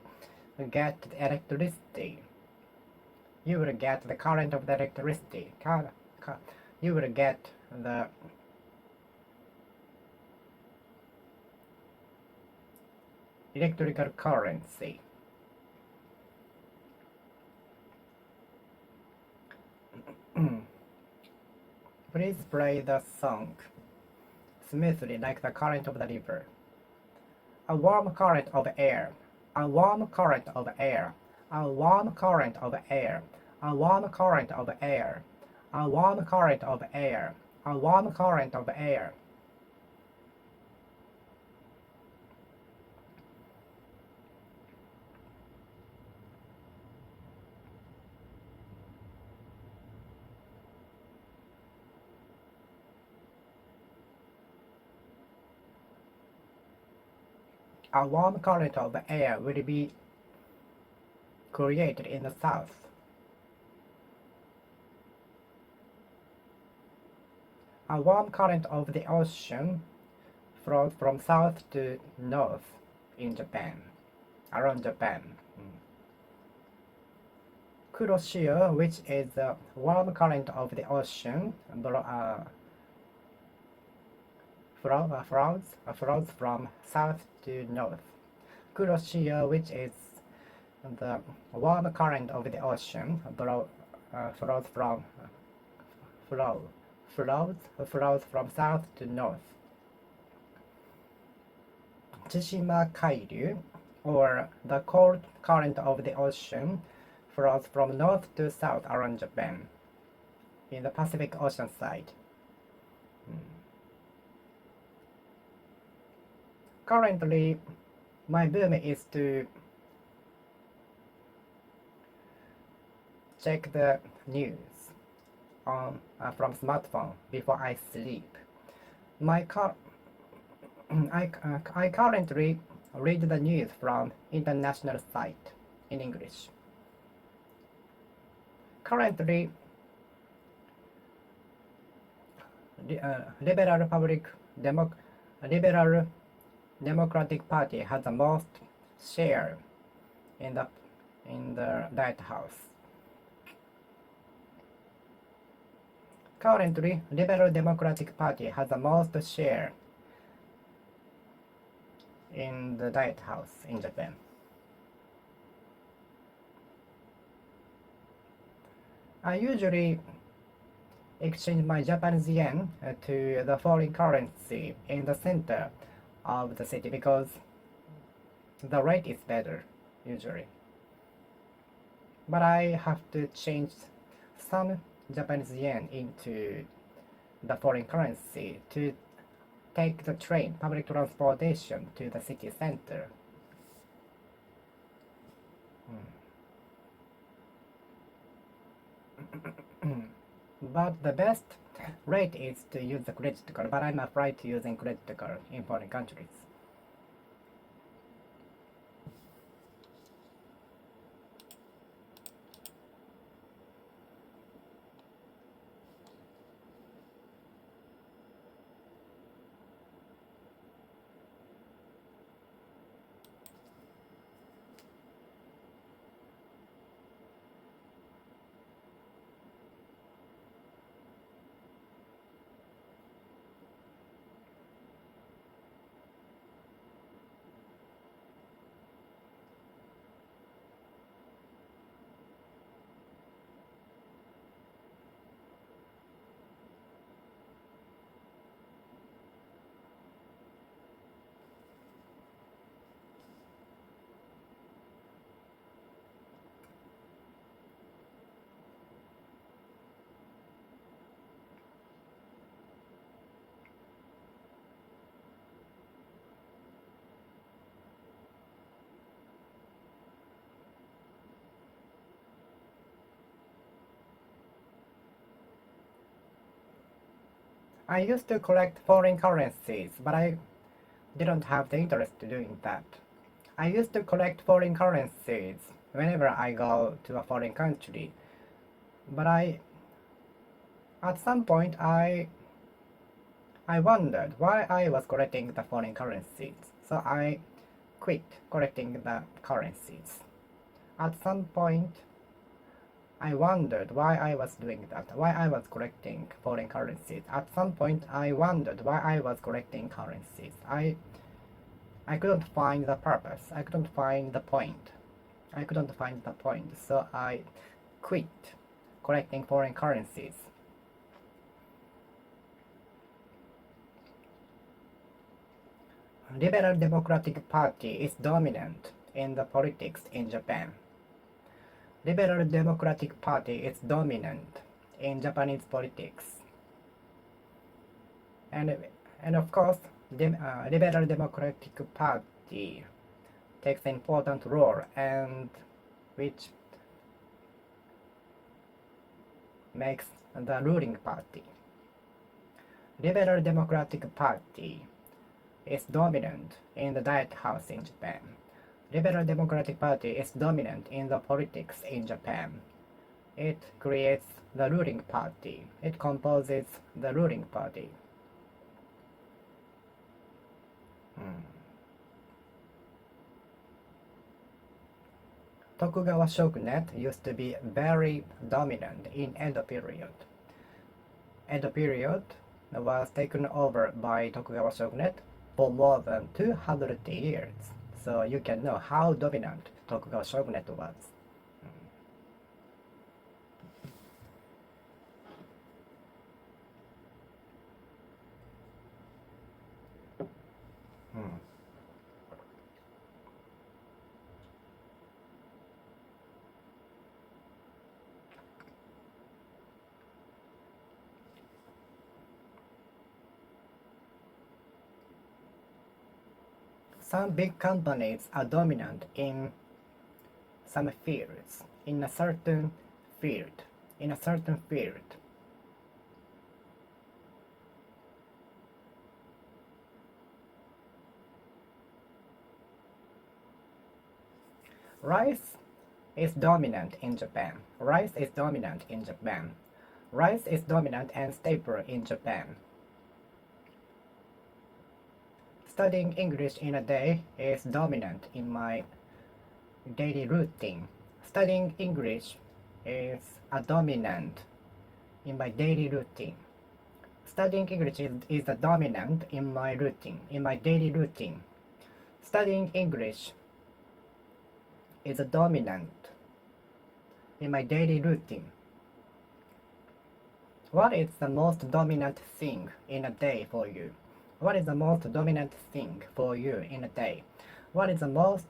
get the electricity. You will get the current of the electricity. You will get the electrical currency. Please play the song smoothly like the current of the river. A warm current of air, a warm current of air, a warm current of air, a warm current of air, a warm current of air, a warm current of air. A warm current of air will be created in the south. A warm current of the ocean flows from south to north in Japan, around Japan. Kuroshio, which is the warm current of the ocean, flows from south to north. Kuroshio, which is the warm current of the ocean, flows from south to north. Tsushima Kairyu, or the cold current of the ocean, flows from north to south around Japan, in the Pacific Ocean side. Currently, my boom is to check the news from smartphone before I sleep. I currently read the news from international site in English. Currently, Liberal Democratic Party has the most share in the White House. Currently, Liberal Democratic Party has the most share in the White House in Japan. I usually exchange my Japanese yen to the foreign currency in the center of the city because the rate is better usually. But I have to change some Japanese yen into the foreign currency to take the train, public transportation to the city center. But the best rate is to use the credit card, but I'm afraid to using credit card in foreign countries. I used to collect foreign currencies, but I didn't have the interest in doing that. I used to collect foreign currencies whenever I go to a foreign country, but at some point, I wondered why I was collecting the foreign currencies, so I quit collecting the currencies. At some point, I wondered why I was doing that, why I was collecting foreign currencies. At some point, I wondered why I was collecting currencies. I couldn't find the purpose. I couldn't find the point. I couldn't find the point, so I quit collecting foreign currencies. Liberal Democratic Party is dominant in the politics in Japan. Liberal Democratic Party is dominant in Japanese politics. And of course, the Liberal Democratic Party takes an important role and which makes the ruling party. Liberal Democratic Party is dominant in the Diet House in Japan. Liberal Democratic Party is dominant in the politics in Japan. It creates the ruling party. It composes the ruling party. Tokugawa shogunate used to be very dominant in Edo period. Edo period was taken over by Tokugawa shogunate for more than 200 years. So you can know how dominant Tokugawa shogunate was. Some big companies are dominant in some fields, in a certain field. Rice is dominant in Japan. Rice is dominant and staple in Japan. Studying English in a day is dominant in my daily routine. Studying English is a dominant in my daily routine. Studying English is a dominant in my daily routine. Studying English is a dominant in my daily routine. What is the most dominant thing in a day for you? What is the most dominant thing for you in a day? What is the most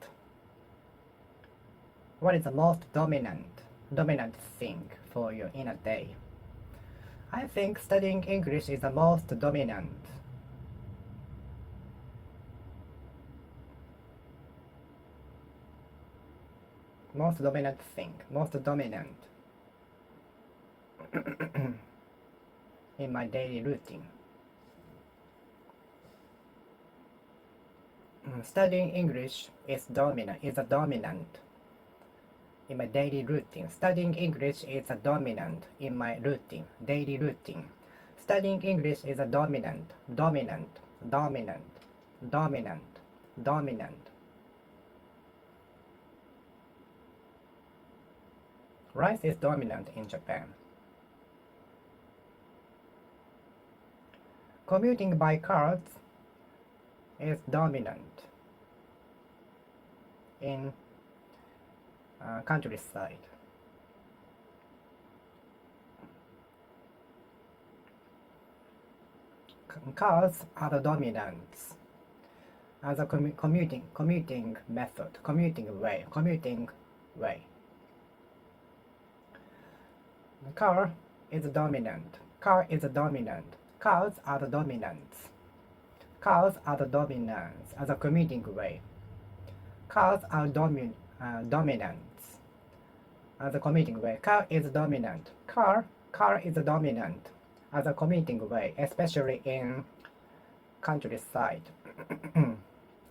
dominant thing for you in a day? I think studying English is the most dominant. Most dominant in my daily routine. Studying English is a dominant in my daily routine. Studying English is a dominant in my daily routine. Studying English is a dominant. Rice is dominant in Japan. Commuting by cars is dominant in countryside. Cars are the dominants as a commuting method, commuting way. Car is dominant. Cars are the dominants. Cars are the dominants as a commuting way. Cars are dominants as a commuting way. Car is dominant. Car is dominant as a commuting way, especially in countryside.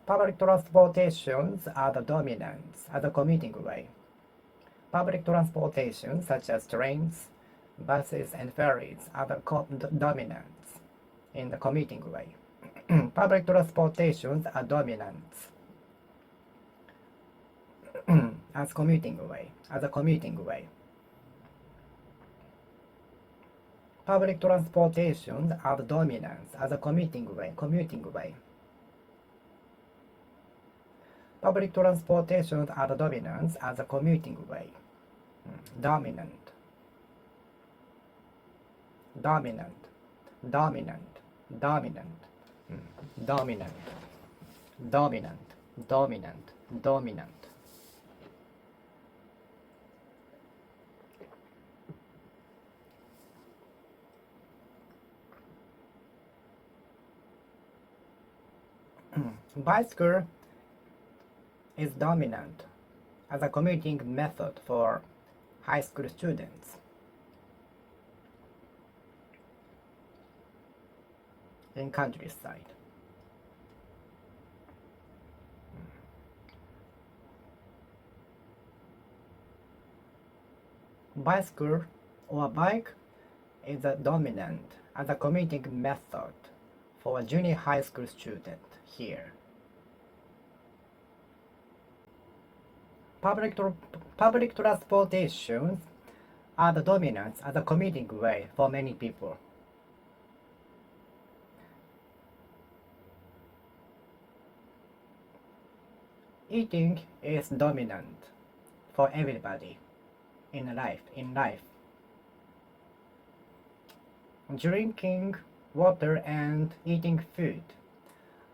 Public transportations are the dominant as a commuting way. Public transportation, such as trains, buses, and ferries, are the dominant in the commuting way. Public transportations are dominant as commuting way, as a commuting way. Public transportations are the dominant as a commuting way, Public transportations are the dominant as a commuting way. Dominant, dominant, dominant, dominant, dominant, dominant, dominant, dominant. Bicycle is dominant as a commuting method for high school students. In countryside. Bicycle or bike is a dominant as a commuting method for a junior high school student here. Public transportations are the dominant as a commuting way for many people. Eating is dominant for everybody in life. Drinking water and eating food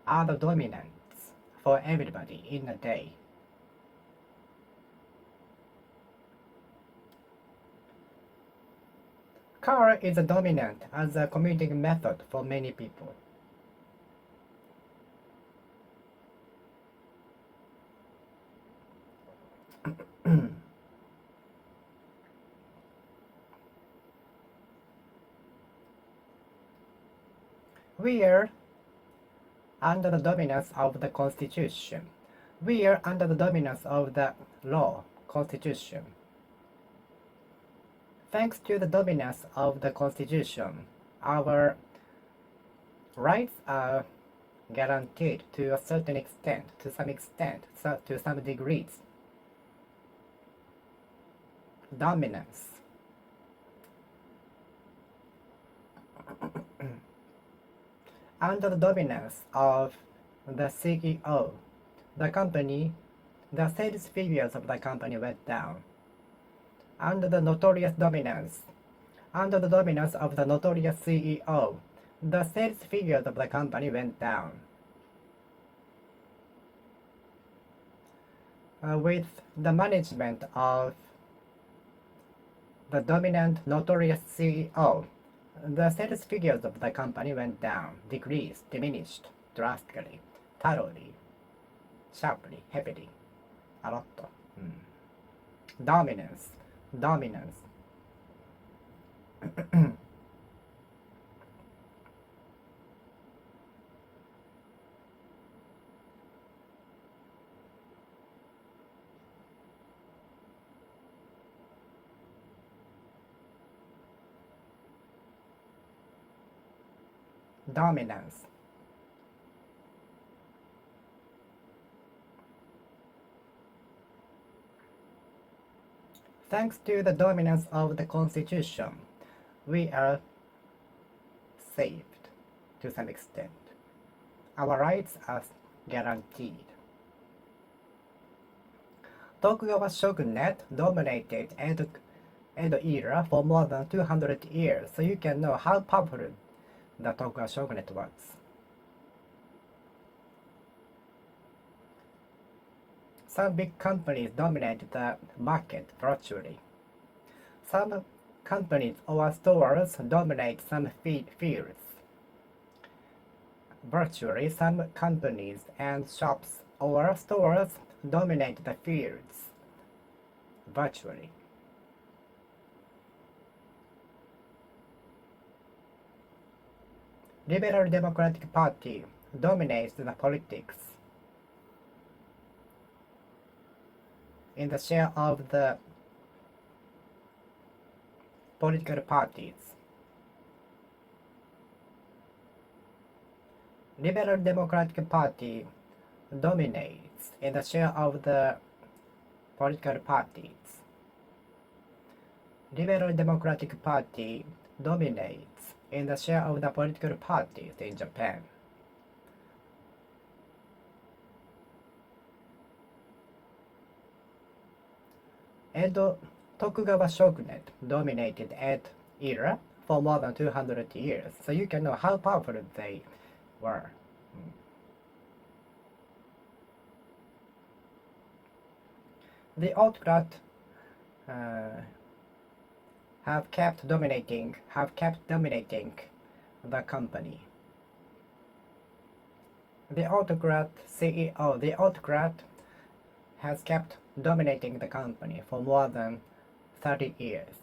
are the dominants for everybody in a day. Car is a dominant as a commuting method for many people. We are under the dominance of the Constitution. We are under the dominance of the law, Constitution. Thanks to the dominance of the Constitution, our rights are guaranteed to a certain extent, to some degrees. Dominance. Under the dominance of the CEO, the sales figures of the company went down. Under the dominance of the notorious CEO, the sales figures of the company went down. With the management of the dominant notorious CEO, the sales figures of the company went down, diminished drastically, thoroughly, sharply, heavily, a lot. Dominance. Dominance. Dominance. Thanks to the dominance of the Constitution, we are saved to some extent. Our rights are guaranteed. Tokugawa shogunate dominated Edo era for more than 200 years, so you can know how powerful the Tokugawa shogunate was. Some big companies dominate the market virtually. Some companies or stores dominate some fields. Virtually, some companies and shops or stores dominate the fields. Virtually. Liberal Democratic Party dominates the politics in the share of the political parties. Liberal Democratic Party dominates in the share of the political parties. Liberal Democratic Party dominates in the share of the political parties in Japan. Edo Tokugawa shogunate dominated Edo era for more than 200 years, so you can know how powerful they were. The autocrat have kept dominating the company. The autocrat has kept dominating the company for more than 30 years.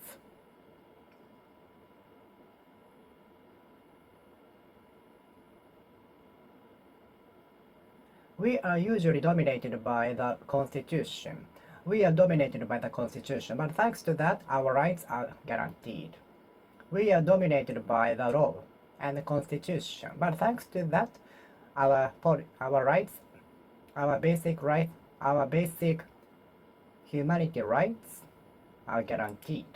We are usually dominated by the Constitution. But thanks to that, our rights are guaranteed. We are dominated by the law and the Constitution. But thanks to that, our rights, our basic humanity rights are guaranteed.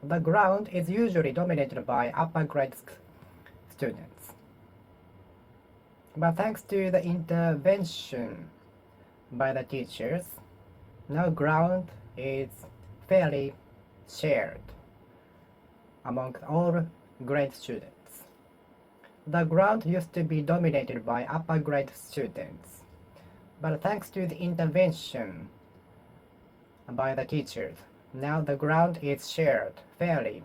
The ground is usually dominated by upper grade students. But thanks to the intervention by the teachers, now ground is fairly shared among all grade students. The ground used to be dominated by upper grade students, but thanks to the intervention by the teachers, now the ground is shared fairly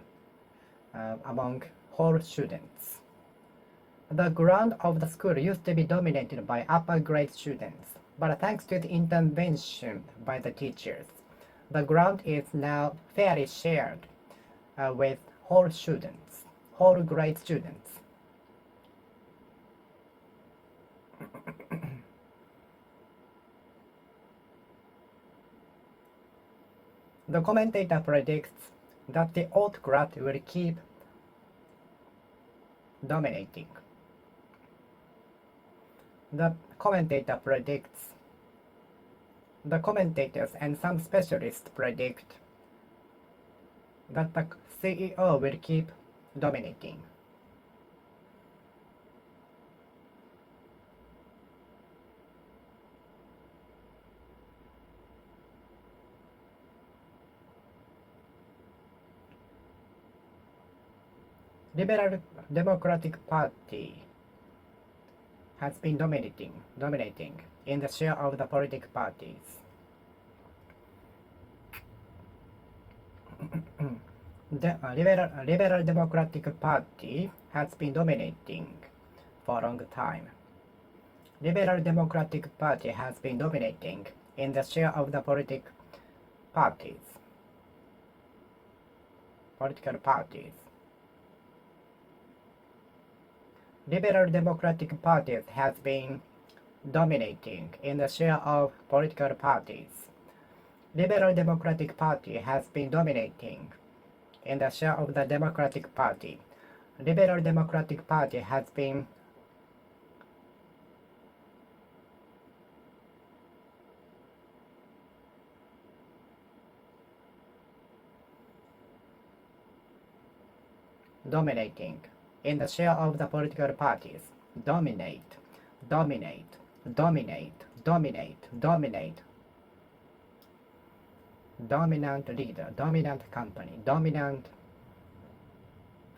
among all students. The ground of the school used to be dominated by upper grade students, but thanks to the intervention by the teachers, the ground is now fairly shared with all students, all grade students. The commentator predicts that the autocrat will keep dominating. The commentators and some specialists predict that the CEO will keep dominating. Liberal Democratic Party has been dominating in the share of the political parties. The Liberal Democratic Party has been dominating for a long time. Liberal Democratic Party has been dominating in the share of the political parties. Liberal Democratic Party has been dominating in the share of political parties. Liberal Democratic Party has been dominating in the share of the Democratic Party. Liberal Democratic Party has been dominating in the share of the political parties. Dominant leader, dominant company, dominant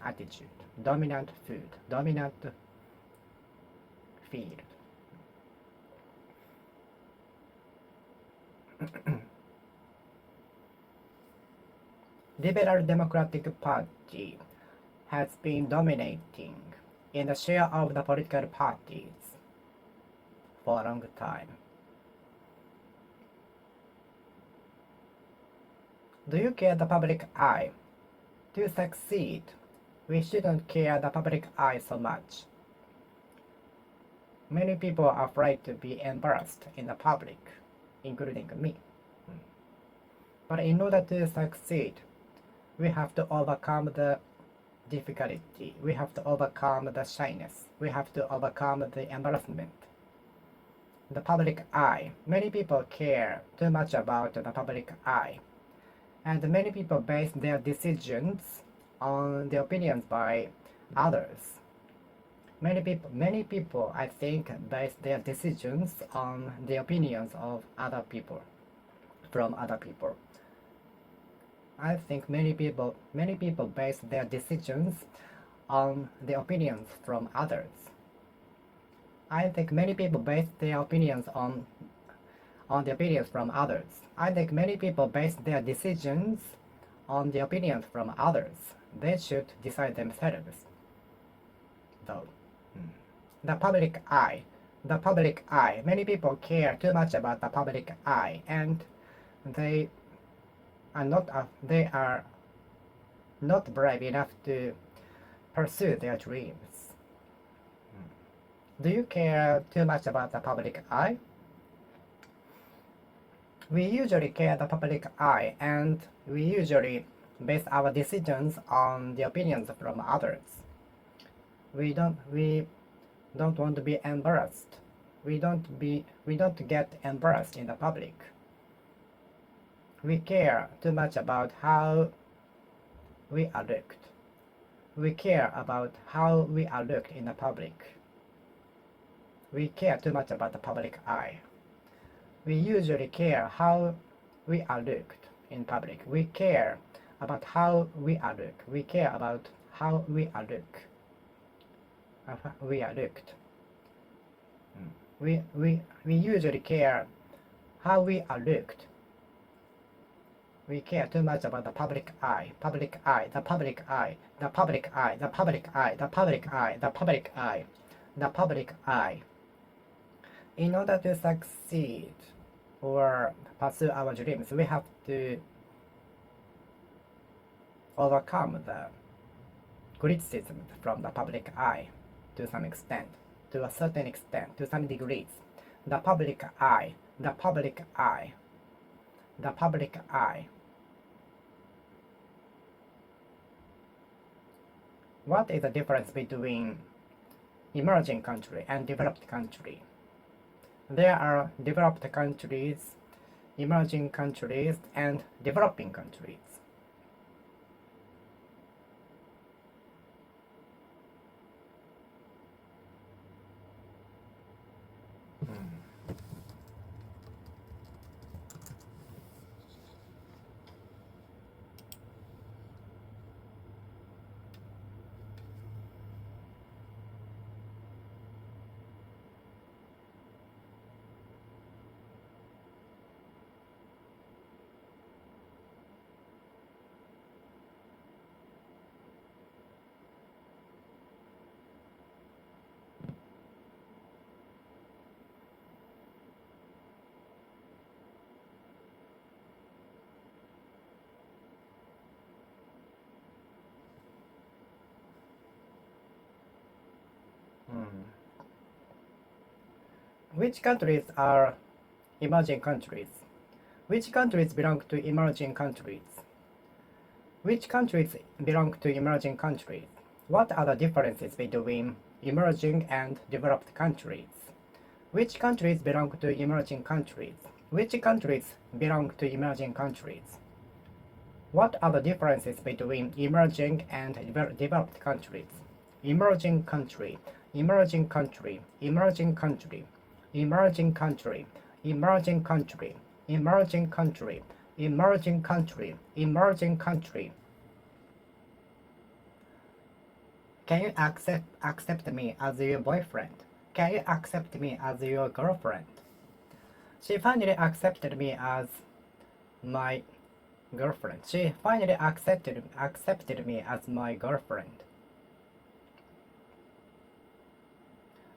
attitude, dominant food, dominant field. Liberal Democratic Party has been dominating in the share of the political parties for a long time. Do you care the public eye? To succeed, we shouldn't care the public eye so much. Many people are afraid to be embarrassed in the public, including me. But in order to succeed, we have to overcome the difficulty. We have to overcome the shyness. We have to overcome the embarrassment. The public eye. Many people care too much about the public eye. And many people base their decisions on the opinions by others. Many people, I think, base their decisions on the opinions of other people, from other people. I think many people base their decisions on the opinions from others. I think many people base their opinions on the opinions from others. I think many people base their decisions on the opinions from others. They should decide themselves, though. The public eye. The public eye. Many people care too much about the public eye, and they are not brave enough to pursue their dreams. Do you care too much about the public eye? We usually care the public eye, and we usually base our decisions on the opinions from others. We don't want to be embarrassed. We don't get embarrassed in the public. We care too much about how we are looked. We care about how we are looked in the public. We care too much about the public eye. We usually care how we are looked in public. We care about how we are looked. We care about how we are looked. We are looked. We usually care how we are looked. We care too much about the public eye, public eye, the public eye, the public eye, the public eye, the public eye, the public eye, the public eye. In order to succeed or pursue our dreams, we have to overcome the criticism from the public eye to some extent, to a certain extent, to some degrees. The public eye, the public eye, the public eye. What is the difference between emerging country and developed country? There are developed countries, emerging countries, and developing countries. Which countries are emerging countries? Which countries belong to emerging countries? Which countries belong to emerging countries? What are the differences between emerging and developed countries? Which countries belong to emerging countries? Which countries belong to emerging countries? What are the differences between emerging and developed countries? Emerging country, emerging country, emerging country, emerging country, emerging country, emerging country, emerging country, emerging country. Can you accept me as your boyfriend? Can you accept me as your girlfriend? She finally accepted me as my girlfriend. She finally accepted me as my girlfriend.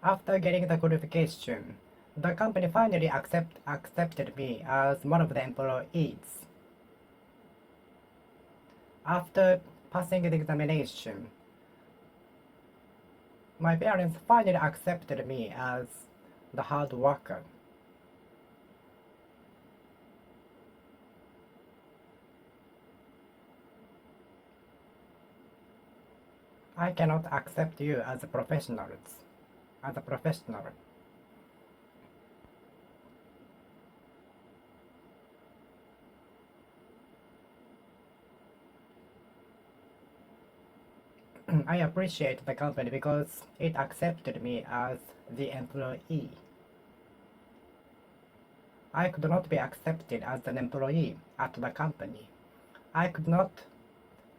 After getting the qualification, the company finally accepted me as one of the employees. After passing the examination, my parents finally accepted me as the hard worker. I cannot accept you as a professional. As a professional. I appreciate the company because it accepted me as the employee. I could not be accepted as an employee at the company. I could not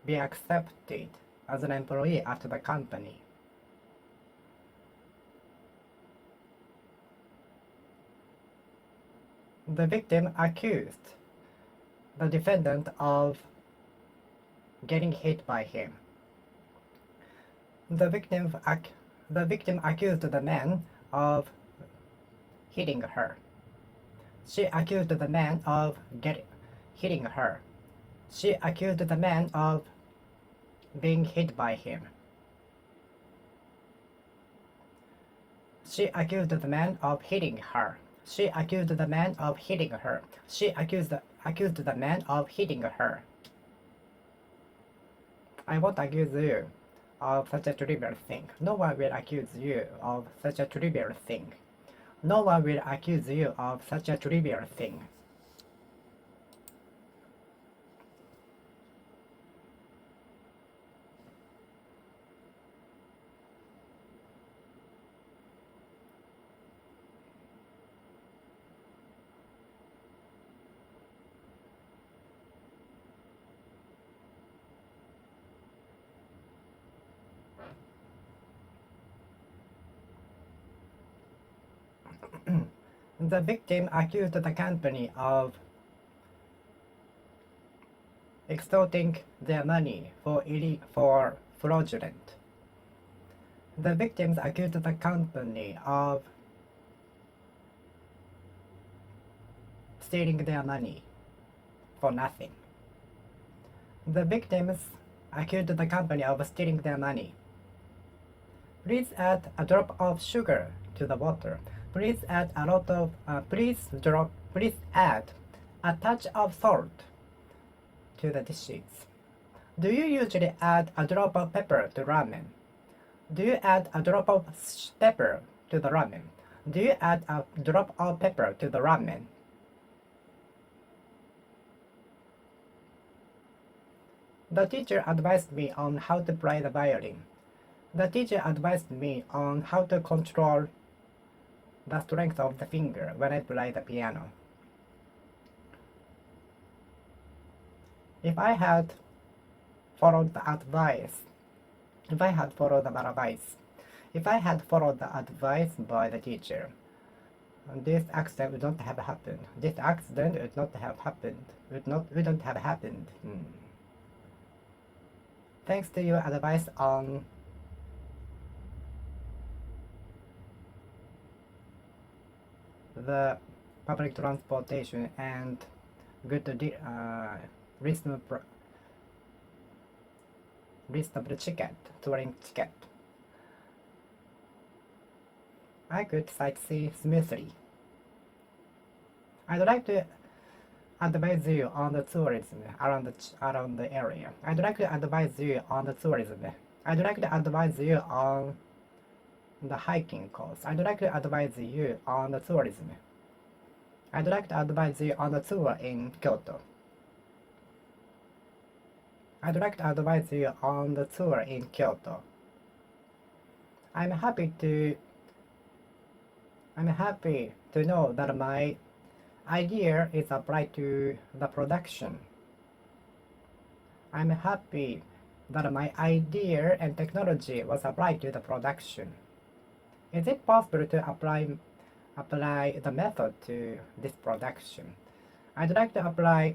be accepted as an employee at the company. The victim accused the defendant of getting hit by him. The victim accused the man of hitting her. She accused the man of hitting her. She accused the man of being hit by him. She accused the man of hitting her. She accused the man of hitting her. She accused the man of hitting her. I won't accuse you of such a trivial thing. No one will accuse you of such a trivial thing. No one will accuse you of such a trivial thing. The victim accused the company of extorting their money for fraudulent. The victims accused the company of stealing their money for nothing. The victims accused the company of stealing their money. Please add a drop of sugar to the water. Please add a lot of please add a touch of salt to the dishes. Do you usually add a drop of pepper to ramen? Do you add a drop of pepper to the ramen? Do you add a drop of pepper to the ramen? The teacher advised me on how to play the violin. The teacher advised me on how to control the strength of the finger when I play the piano. If I had followed the advice by the teacher, this accident would not have happened. This accident would not have happened. Wouldn't have happened. Thanks to your advice on the public transportation and good reasonable touring ticket, I could sightsee smoothly. I'd like to advise you on the tourism around the area. I'd like to advise you on the tourism. I'd like to advise you on the hiking course. I'd like to advise you on the tourism. I'd like to advise you on the tour in Kyoto. I'd like to advise you on the tour in Kyoto. I'm happy to know that my idea is applied to the production. I'm happy that my idea and technology was applied to the production. Is it possible to apply the method to this production? I'd like to apply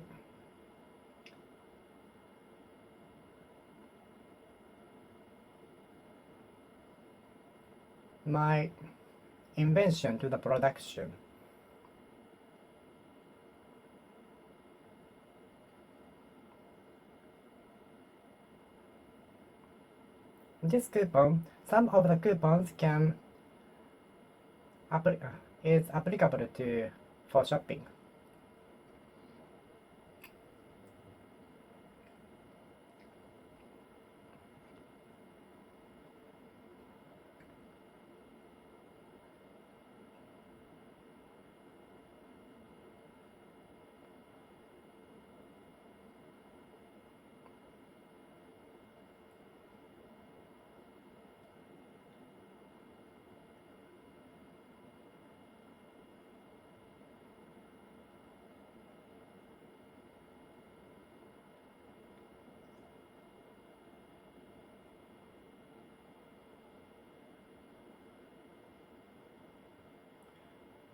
my invention to the production. This coupon, some of the coupons is applicable to for shopping.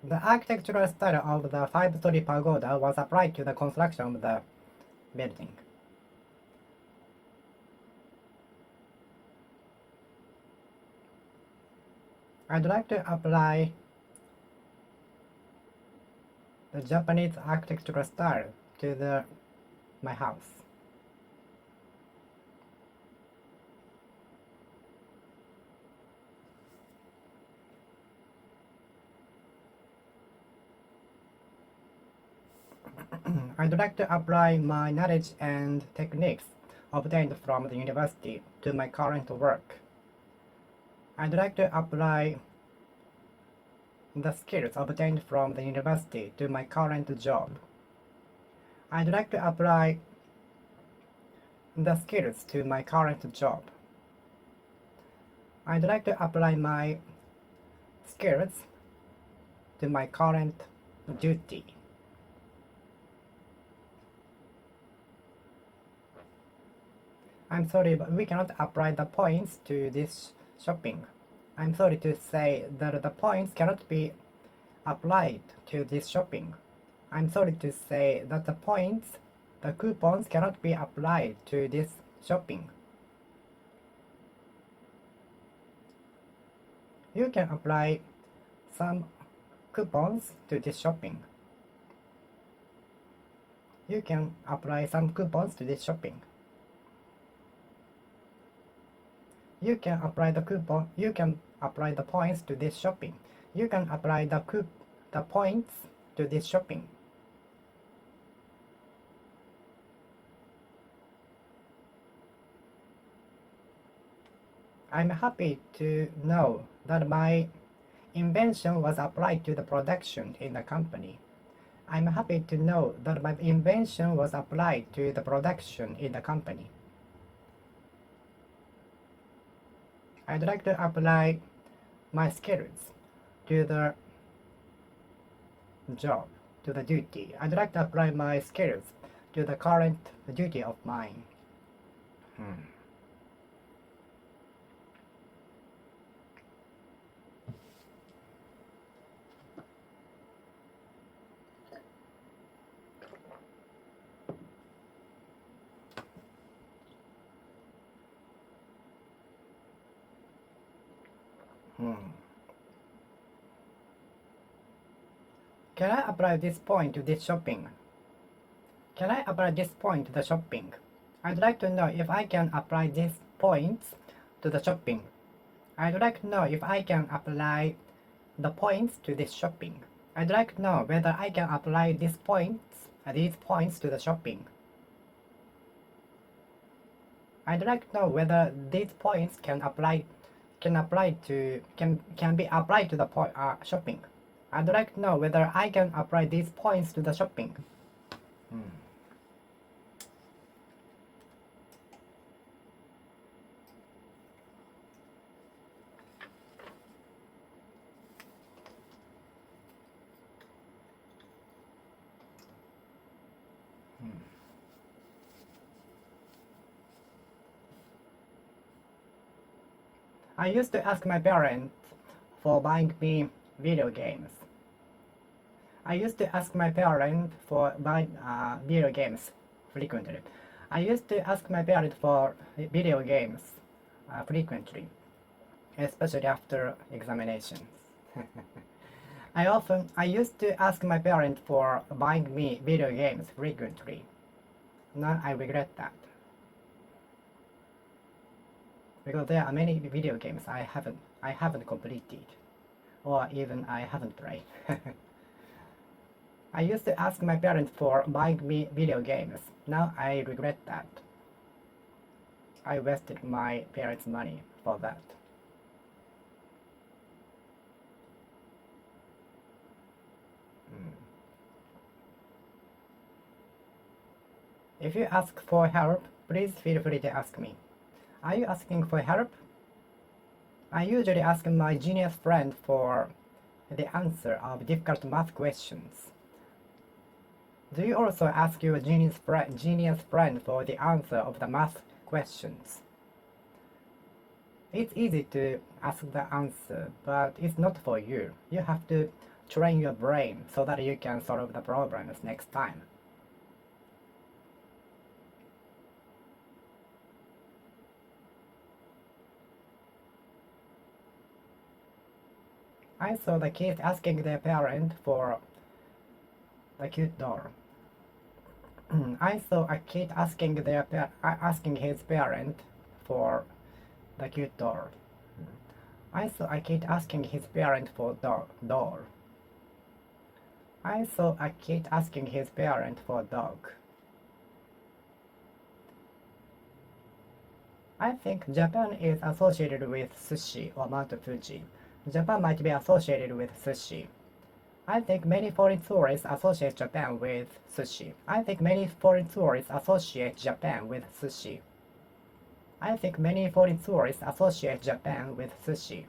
The architectural style of the five-story pagoda was applied to the construction of the building. I'd like to apply the Japanese architectural style to my house. I'd like to apply my knowledge and techniques obtained from the university to my current work. I'd like to apply the skills obtained from the university to my current job. I'd like to apply the skills to my current job. I'd like to apply my skills to my current duty. I'm sorry, but we cannot apply the points to this shopping. I'm sorry to say that the points cannot be applied to this shopping. I'm sorry to say that the coupons cannot be applied to this shopping. You can apply some coupons to this shopping. You can apply some coupons to this shopping. You can apply the coupon. You can apply the points to this shopping. You can apply the points to this shopping. I'm happy to know that my invention was applied to the production in the company. I'm happy to know that my invention was applied to the production in the company. I'd like to apply my skills to the job, to the duty. I'd like to apply my skills to the current duty of mine. Can I apply this point to this shopping? Can I apply this point to the shopping? I'd like to know if I can apply these points to the shopping. I'd like to know if I can apply the points to this shopping. I'd like to know whether I can apply these points to the shopping. I'd like to know whether these points can be applied to the shopping. I'd like to know whether I can apply these points to the shopping. I used to ask my parents for buying me video games. I used to ask my parents for buying video games frequently. I used to ask my parents for video games frequently. especially after examinations. I used to ask my parents for buying me video games frequently. Now I regret that. Because there are many video games I haven't completed, or even I haven't played. I used to ask my parents for buying me video games. Now I regret that. I wasted my parents' money for that. If you ask for help, please feel free to ask me. Are you asking for help? I usually ask my genius friend for the answer of difficult math questions. Do you also ask your genius friend for the answer of the math questions? It's easy to ask the answer, but it's not for you. You have to train your brain so that you can solve the problems next time. I saw the kid asking their parent for the cute doll. I saw a kid asking his parent for the cute doll. I saw a kid asking his parent for doll. I saw a kid asking his parent for dog. I think Japan is associated with sushi or Mount Fuji. Japan might be associated with sushi. I think many foreign tourists associate Japan with sushi. I think many foreign tourists associate Japan with sushi. I think many foreign tourists associate Japan with sushi.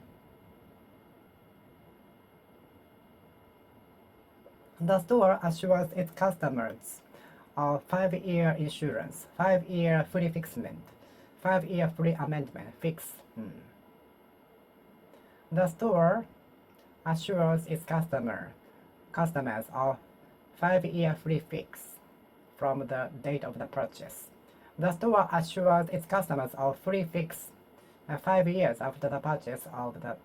The store assures its customers of 5-year insurance, 5-year free fixment, 5-year free amendment, fix. The store assures its customers of 5-year free fix from the date of the purchase. The store assures its customers of free fix 5 years after the purchase of the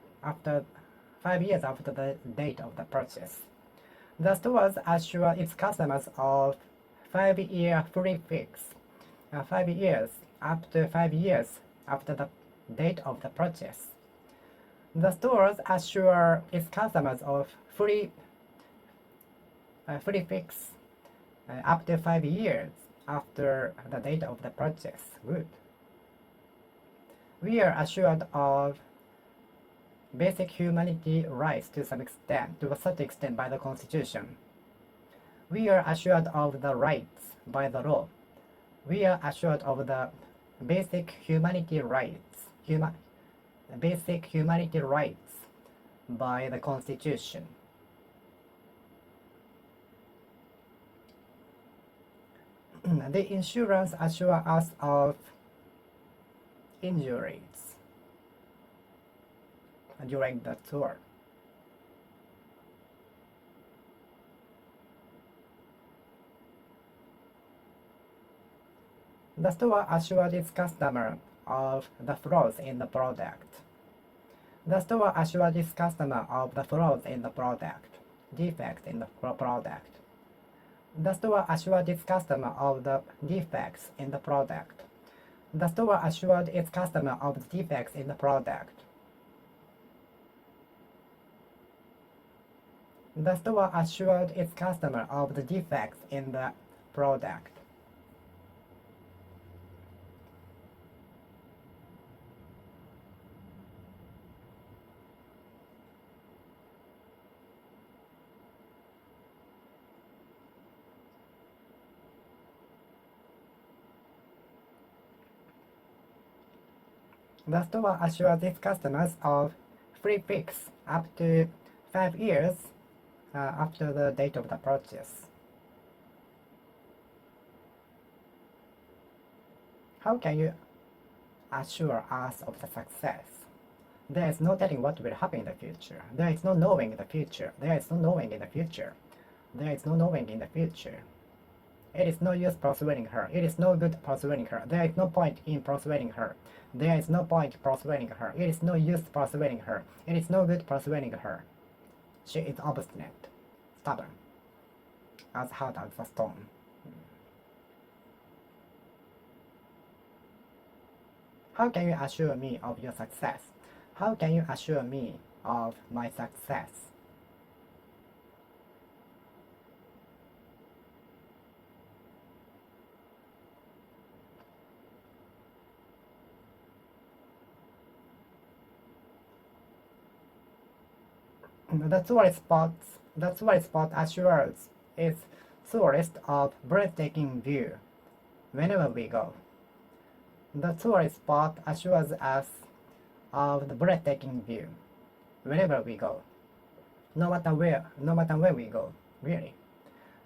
5 years after the date of the purchase. The stores assure its customers of 5-year free fix 5 years up to 5 years after the date of the purchase. The stores assure its customers of free fix up to 5 years after the date of the purchase. Good. We are assured of basic humanity rights to a certain extent by the Constitution. We are assured of the rights by the law. We are assured of the basic humanity rights, basic humanity rights by the Constitution. The insurance assures us of injuries during the tour. The store assures its customer of the flaws in the product. The store assures its customer of the flaws in the product, defects in the product. The store assured its customer of the defects in the product. The store assured its customer of the defects in the product. The store assured its customer of the defects in the product. The store assures its customers of free fix up to 5 years after the date of the purchase. How can you assure us of the success? There is no telling what will happen in the future. There is no knowing in the future. There is no knowing in the future. There is no knowing in the future. It is no use persuading her. It is no good persuading her. There is no point in persuading her. There is no point persuading her. It is no use persuading her. It is no good persuading her. She is obstinate, stubborn, as hard as a stone. How can you assure me of your success? How can you assure me of my success? The tourist spot assures its tourist of breathtaking view whenever we go. The tourist spot assures us of the breathtaking view whenever we go. No matter where we go, really.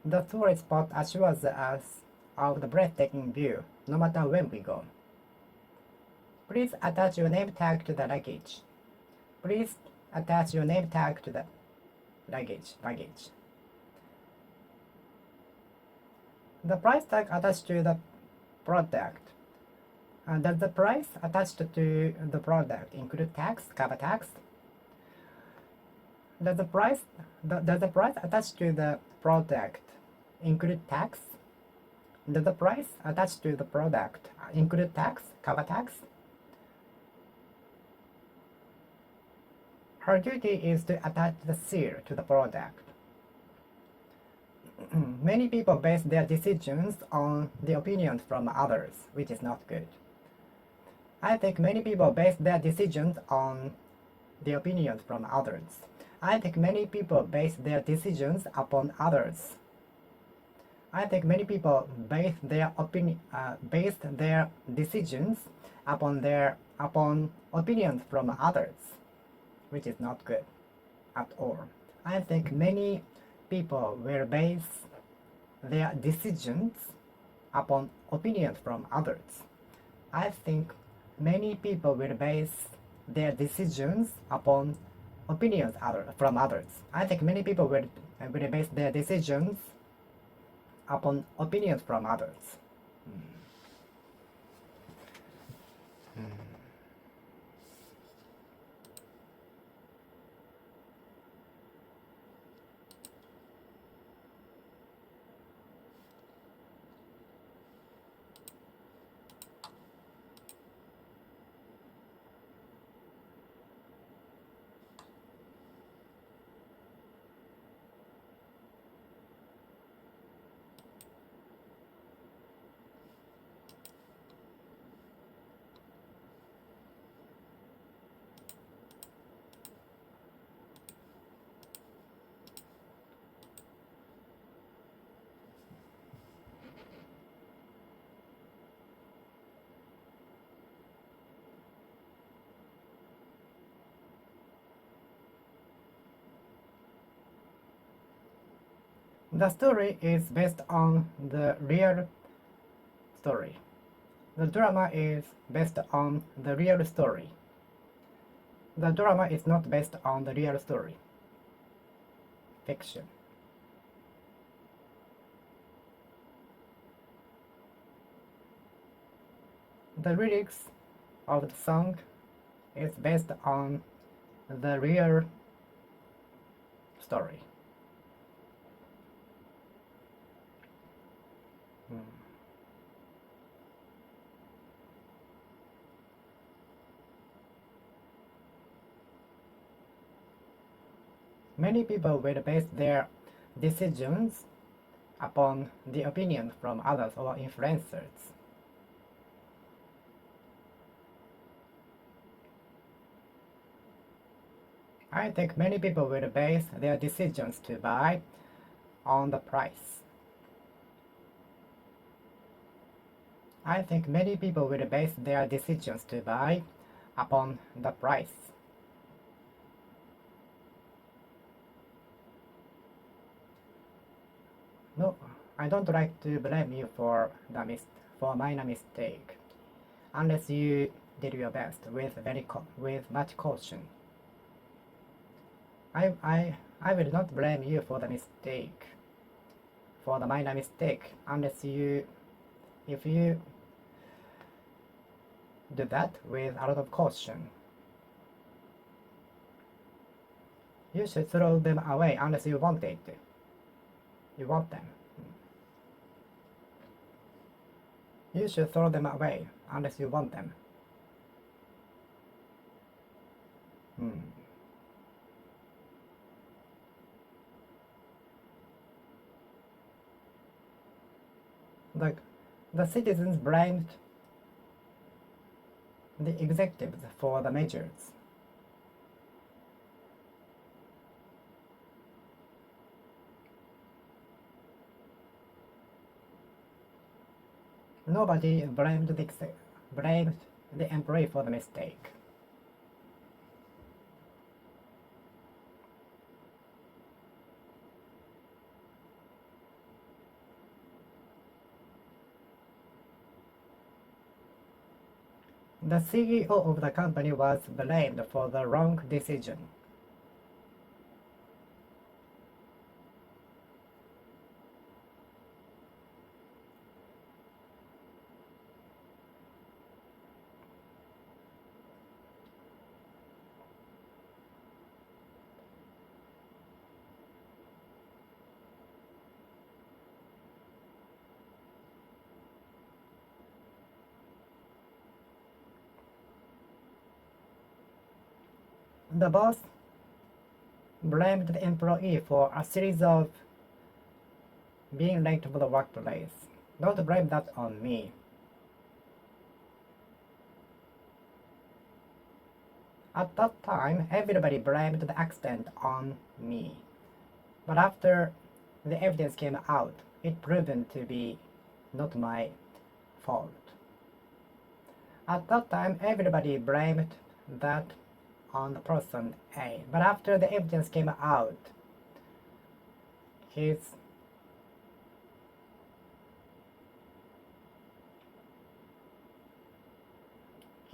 The tourist spot assures us of the breathtaking view no matter when we go. Please attach your name tag to the luggage. Please attach your name tag to the luggage. The price tag attached to the product. Does the price attached to the product include tax, cover tax? Does the price attached to the product include tax? Does the price attached to the product include tax, cover tax? Her duty is to attach the seal to the product. Many people base their decisions on the opinions from others, which is not good. I think many people base their decisions on the opinions from others. I think many people base their decisions upon others. I think many people base their decisions upon opinions from others, which is not good at all. I think many people will base their decisions upon opinions from others. I think many people will base their decisions upon opinions from others. I think many people will base their decisions upon opinions from others. The story is based on the real story. The drama is based on the real story. The drama is not based on the real story. Fiction. The lyrics of the song is based on the real story. Many people will base their decisions upon the opinion from others or influencers. I think many people will base their decisions to buy on the price. I think many people will base their decisions to buy upon the price. No, I don't like to blame you for minor mistake, unless you did your best with much caution. I will not blame you for the mistake, for the minor mistake if you do that with a lot of caution. You should throw them away unless you want it. You want them. You should throw them away unless you want them. The citizens blamed the executives for the measures. Nobody blamed the employee for the mistake. The CEO of the company was blamed for the wrong decision. The boss blamed the employee for a series of being late to the workplace. Don't blame that on me. At that time, everybody blamed the accident on me. But after the evidence came out, it proven to be not my fault. At that time, everybody blamed that on the person A. But after the evidence came out, he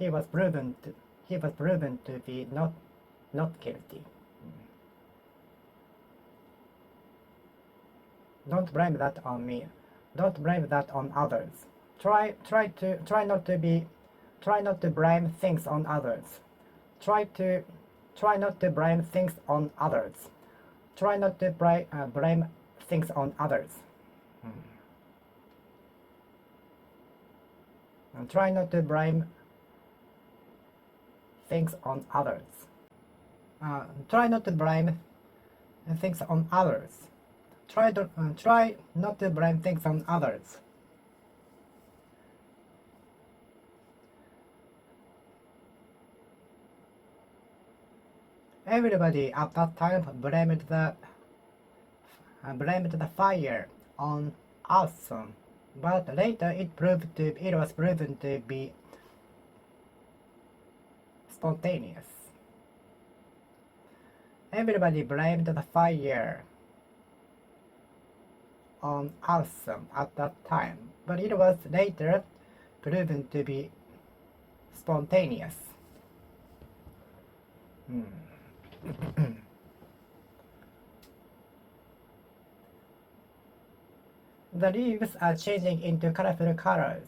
was proven to be not guilty. Don't blame that on me. Don't blame that on others. Try not to blame things on others. Try not to blame things on others. Try not to blame things on others. And try not to blame things on others. Try not to blame things on others. Try not to blame things on others. Everybody at that time blamed the fire on us, but later it was proven to be spontaneous. Everybody blamed the fire on us at that time, but it was later proven to be spontaneous. The leaves are changing into colorful colors.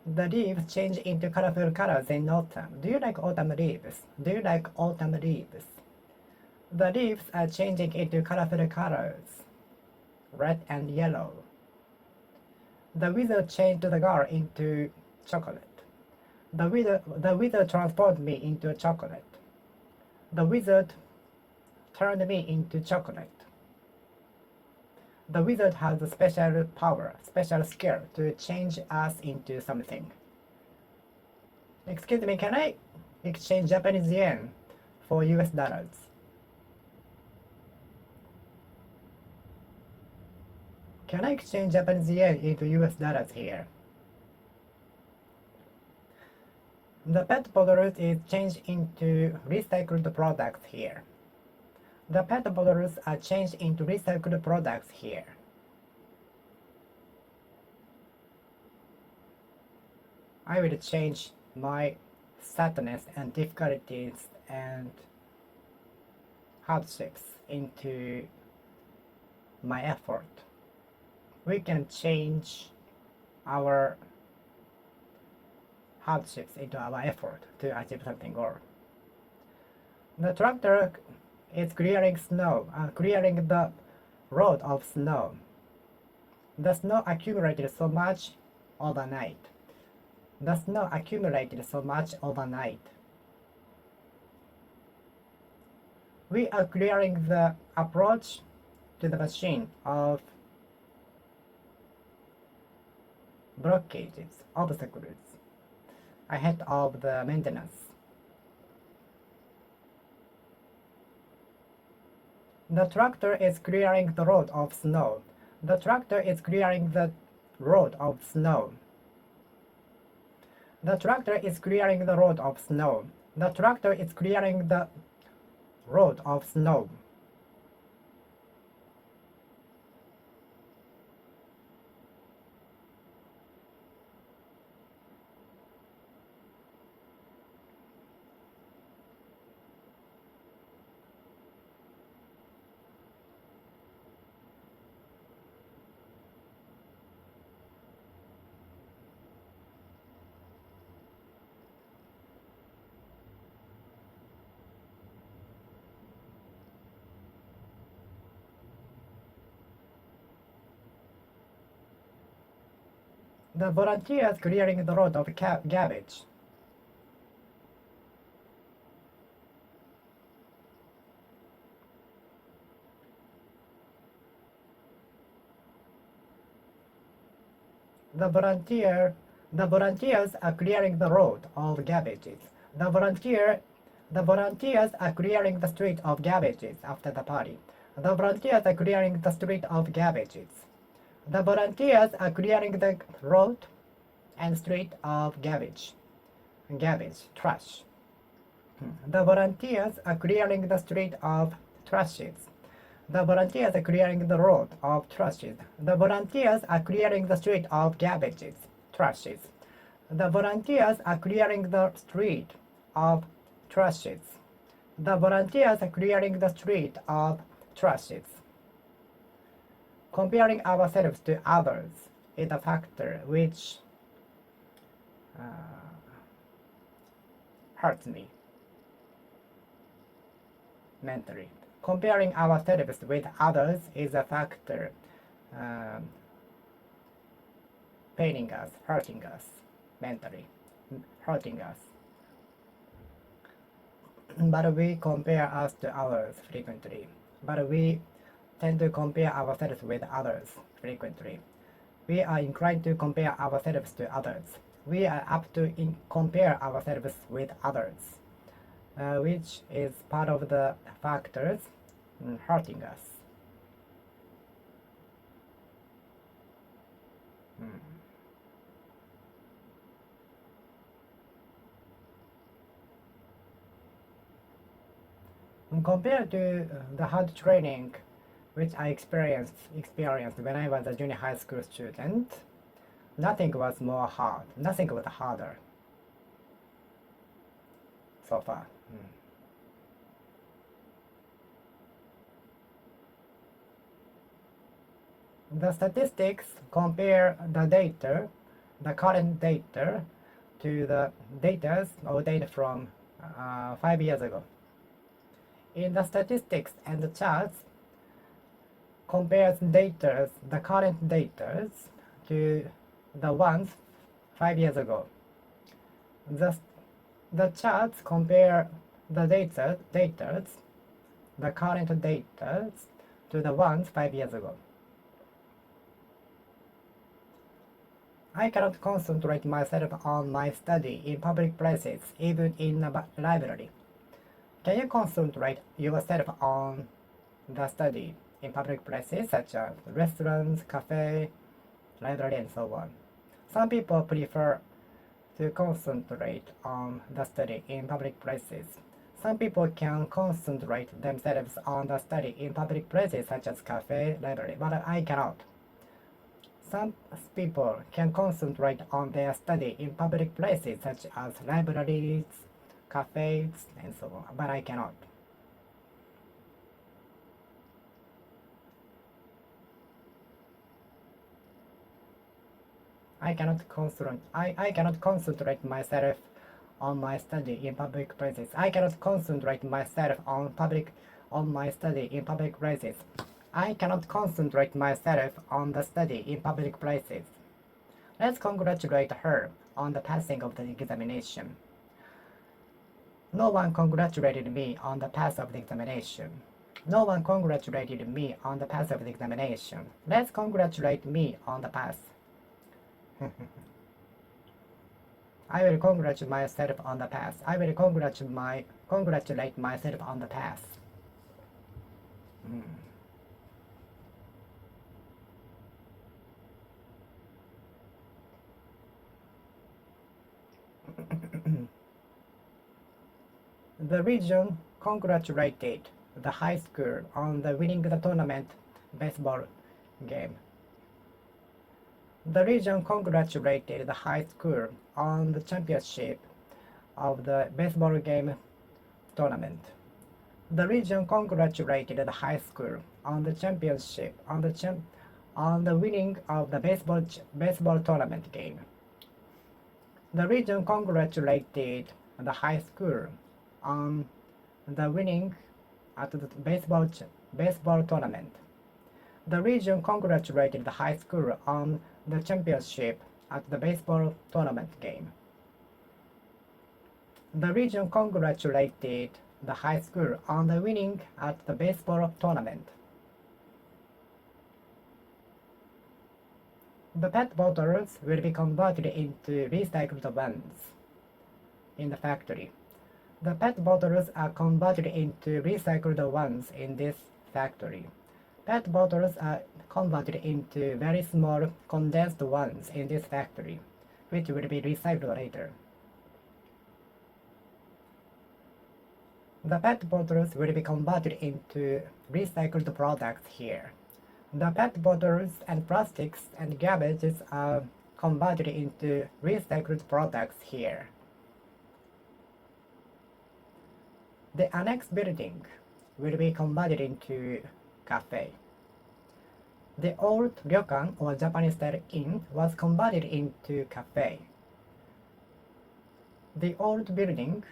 The leaves change into colorful colors in autumn. Do you like autumn leaves? Do you like autumn leaves? The leaves are changing into colorful colors, red and yellow. The wizard changed the girl into chocolate. The wizard transformed me into chocolate. The wizard turned me into chocolate. The wizard has a special power, special skill to change us into something. Excuse me, can I exchange Japanese yen for US dollars? Can I exchange Japanese yen into US dollars here? The pet bottles is changed into recycled products here. The pet bottles are changed into recycled products here. I will change my sadness and difficulties and hardships into my effort. we can change our hardships into our effort to achieve something goal. The tractor is clearing the road of snow. The snow accumulated so much overnight. The snow accumulated so much overnight. We are clearing the approach to the machine of blockages, obstacles, ahead of the maintenance. The tractor is clearing the road of snow. The tractor is clearing the road of snow. The tractor is clearing the road of snow. The tractor is clearing the road of snow. The volunteers clearing the road of garbage. The volunteers are clearing the road of garbages. The volunteers are clearing the street of garbages after the party. The volunteers are clearing the street of garbages. The volunteers are clearing the road and street of garbage, trash. The volunteers are clearing the street of trashes. The volunteers are clearing the road of trashes. The volunteers are clearing the street of garbages, trashes. The volunteers are clearing the street of trashes. The volunteers are clearing the street of trashes. Comparing ourselves to others is a factor which hurts me mentally. Comparing ourselves with others is a factor paining us, hurting us mentally, hurting us. But we compare us to others frequently. But we tend to compare ourselves with others frequently. We are inclined to compare ourselves to others. We are apt to compare ourselves with others, which is part of the factors hurting us. Compared to the hard training which I experienced when I was a junior high school student, nothing was more hard. Nothing was harder so far. The statistics compare the current data, to the data from 5 years ago. In the statistics and the charts, compares the current data to the ones 5 years ago. The charts compare the the current data to the ones 5 years ago. I cannot concentrate myself on my study in public places, even in a library. Can you concentrate yourself on the study in public places such as restaurants, cafes, library, and so on? Some people prefer to concentrate on the study in public places. Some people can concentrate themselves on the study in public places such as cafe, library, but I cannot. Some people can concentrate on their study in public places such as libraries, cafes, and so on, but I cannot. I cannot concentrate myself on my study in public places. I cannot concentrate myself on my study in public places. I cannot concentrate myself on the study in public places. Let's congratulate her on the passing of the examination. No one congratulated me on the pass of the examination. No one congratulated me on the pass of the examination. Let's congratulate me on the pass. I will congratulate myself on the pass. I will congratulate myself on the pass. The region congratulated the high school on the winning the tournament baseball game. The region congratulated the high school on the championship of the baseball game tournament. The region congratulated the high school on the championship on the winning of the baseball tournament game. The region congratulated the high school on the winning at the baseball tournament. The region congratulated the high school on the championship at the baseball tournament game. The region congratulated the high school on the winning at the baseball tournament. The PET bottles will be converted into recycled ones in the factory. The PET bottles are converted into recycled ones in this factory. PET bottles are converted into very small condensed ones in this factory, which will be recycled later. The PET bottles will be converted into recycled products here. The PET bottles and plastics and garbages are converted into recycled products here. The annex building will be converted into cafe. The old ryokan or Japanese style inn was converted into cafe. The old building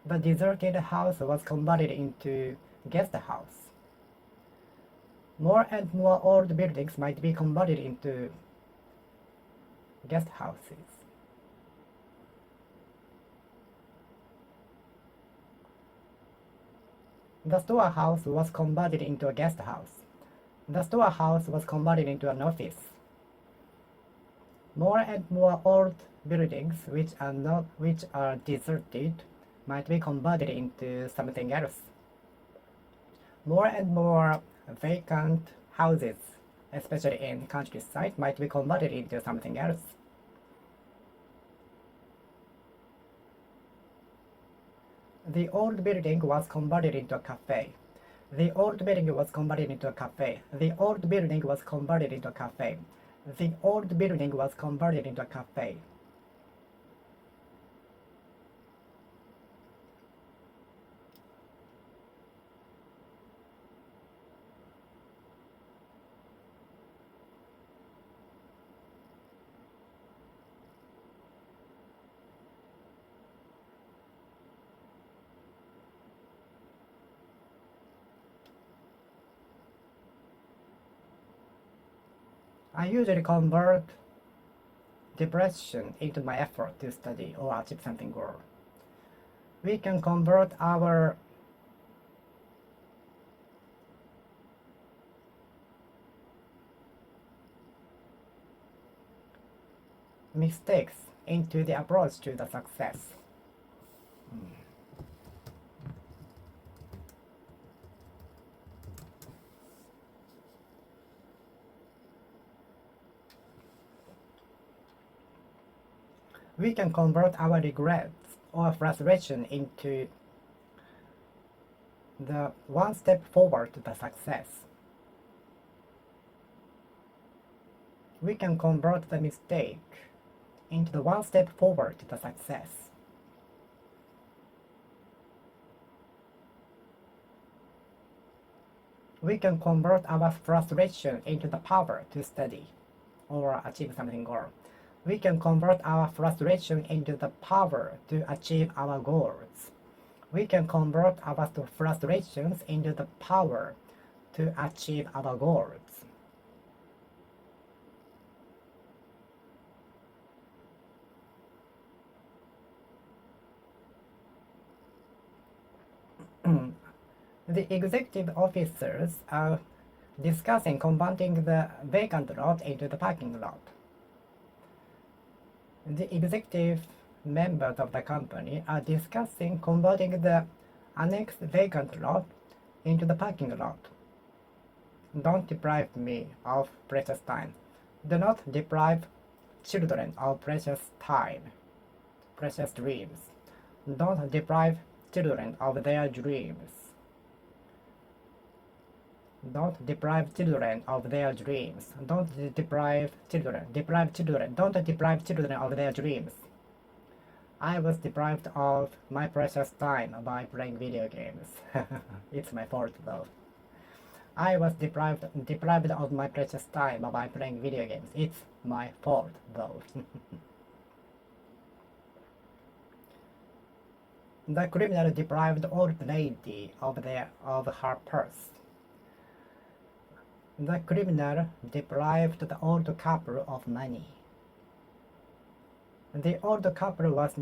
the deserted house was converted into guest house. More and more old buildings might be converted into guest houses. The storehouse was converted into a guest house. The storehouse was converted into an office. More and more old buildings which are deserted might be converted into something else. More and more vacant houses, especially in countryside, might be converted into something else. The old building was converted into a cafe. The old building was converted into a cafe. The old building was converted into a cafe. The old building was converted into a cafe. I usually convert depression into my effort to study or achieve something goal. We can convert our mistakes into the approach to the success. We can convert our regrets or frustration into the one step forward to the success. We can convert the mistake into the one step forward to the success. We can convert our frustration into the power to study or achieve something goal. We can convert our frustration into the power to achieve our goals. We can convert our frustrations into the power to achieve our goals. The executive officers are discussing converting the vacant lot into the parking lot. The executive members of the company are discussing converting the annexed vacant lot into the parking lot. Don't deprive me of precious time. Do not deprive children of precious time, precious dreams. Don't deprive children of their dreams. Don't deprive children of their dreams. Don't deprive children. Deprive children. Don't deprive children of their dreams. I was deprived of my precious time by playing video games. It's my fault though. I was deprived of my precious time by playing video games. It's my fault though. The criminal deprived old lady of her purse. The criminal deprived the old couple of money. The old couple was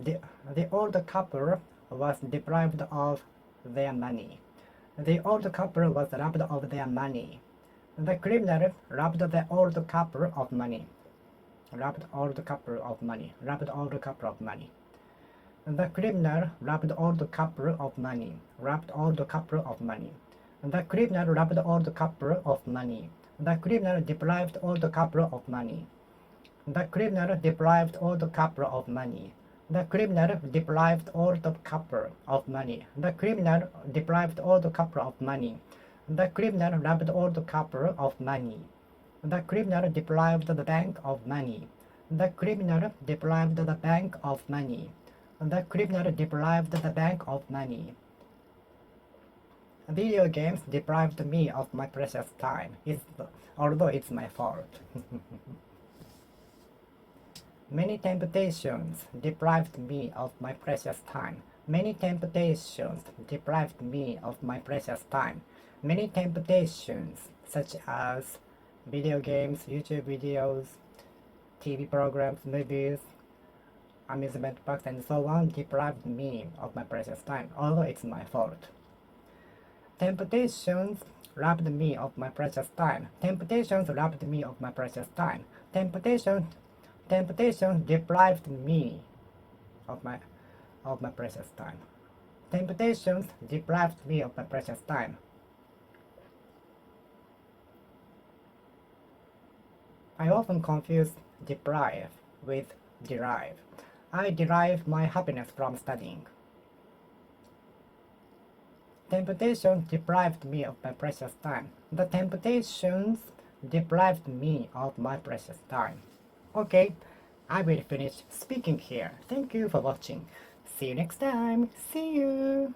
deprived of their money. The old couple was robbed of their money. The criminal robbed the old couple of money. Robbed old couple of money. Robbed old couple of money. The criminal robbed old couple of money. Robbed old couple of money. The criminal robbed old couple of money. The criminal deprived old couple of money. The criminal deprived old couple of money. The criminal deprived old couple of money. The criminal deprived old couple of money. The criminal robbed old couple of money. The criminal deprived the bank of money. The criminal deprived the bank of money. The criminal deprived the bank of money. Video games deprived me of my precious time, although it's my fault. Many temptations deprived me of my precious time. Many temptations deprived me of my precious time. Many temptations, such as video games, YouTube videos, TV programs, movies, amusement parks, and so on, deprived me of my precious time, although it's my fault. Temptations robbed me of my precious time. Temptations robbed me of my precious time. Temptation deprived me of my precious time. Temptations deprived me of my precious time. I often confuse deprive with derive. I derive my happiness from studying. Temptation deprived me of my precious time. The temptations deprived me of my precious time. Okay, I will finish speaking here. Thank you for watching. See you next time. See you.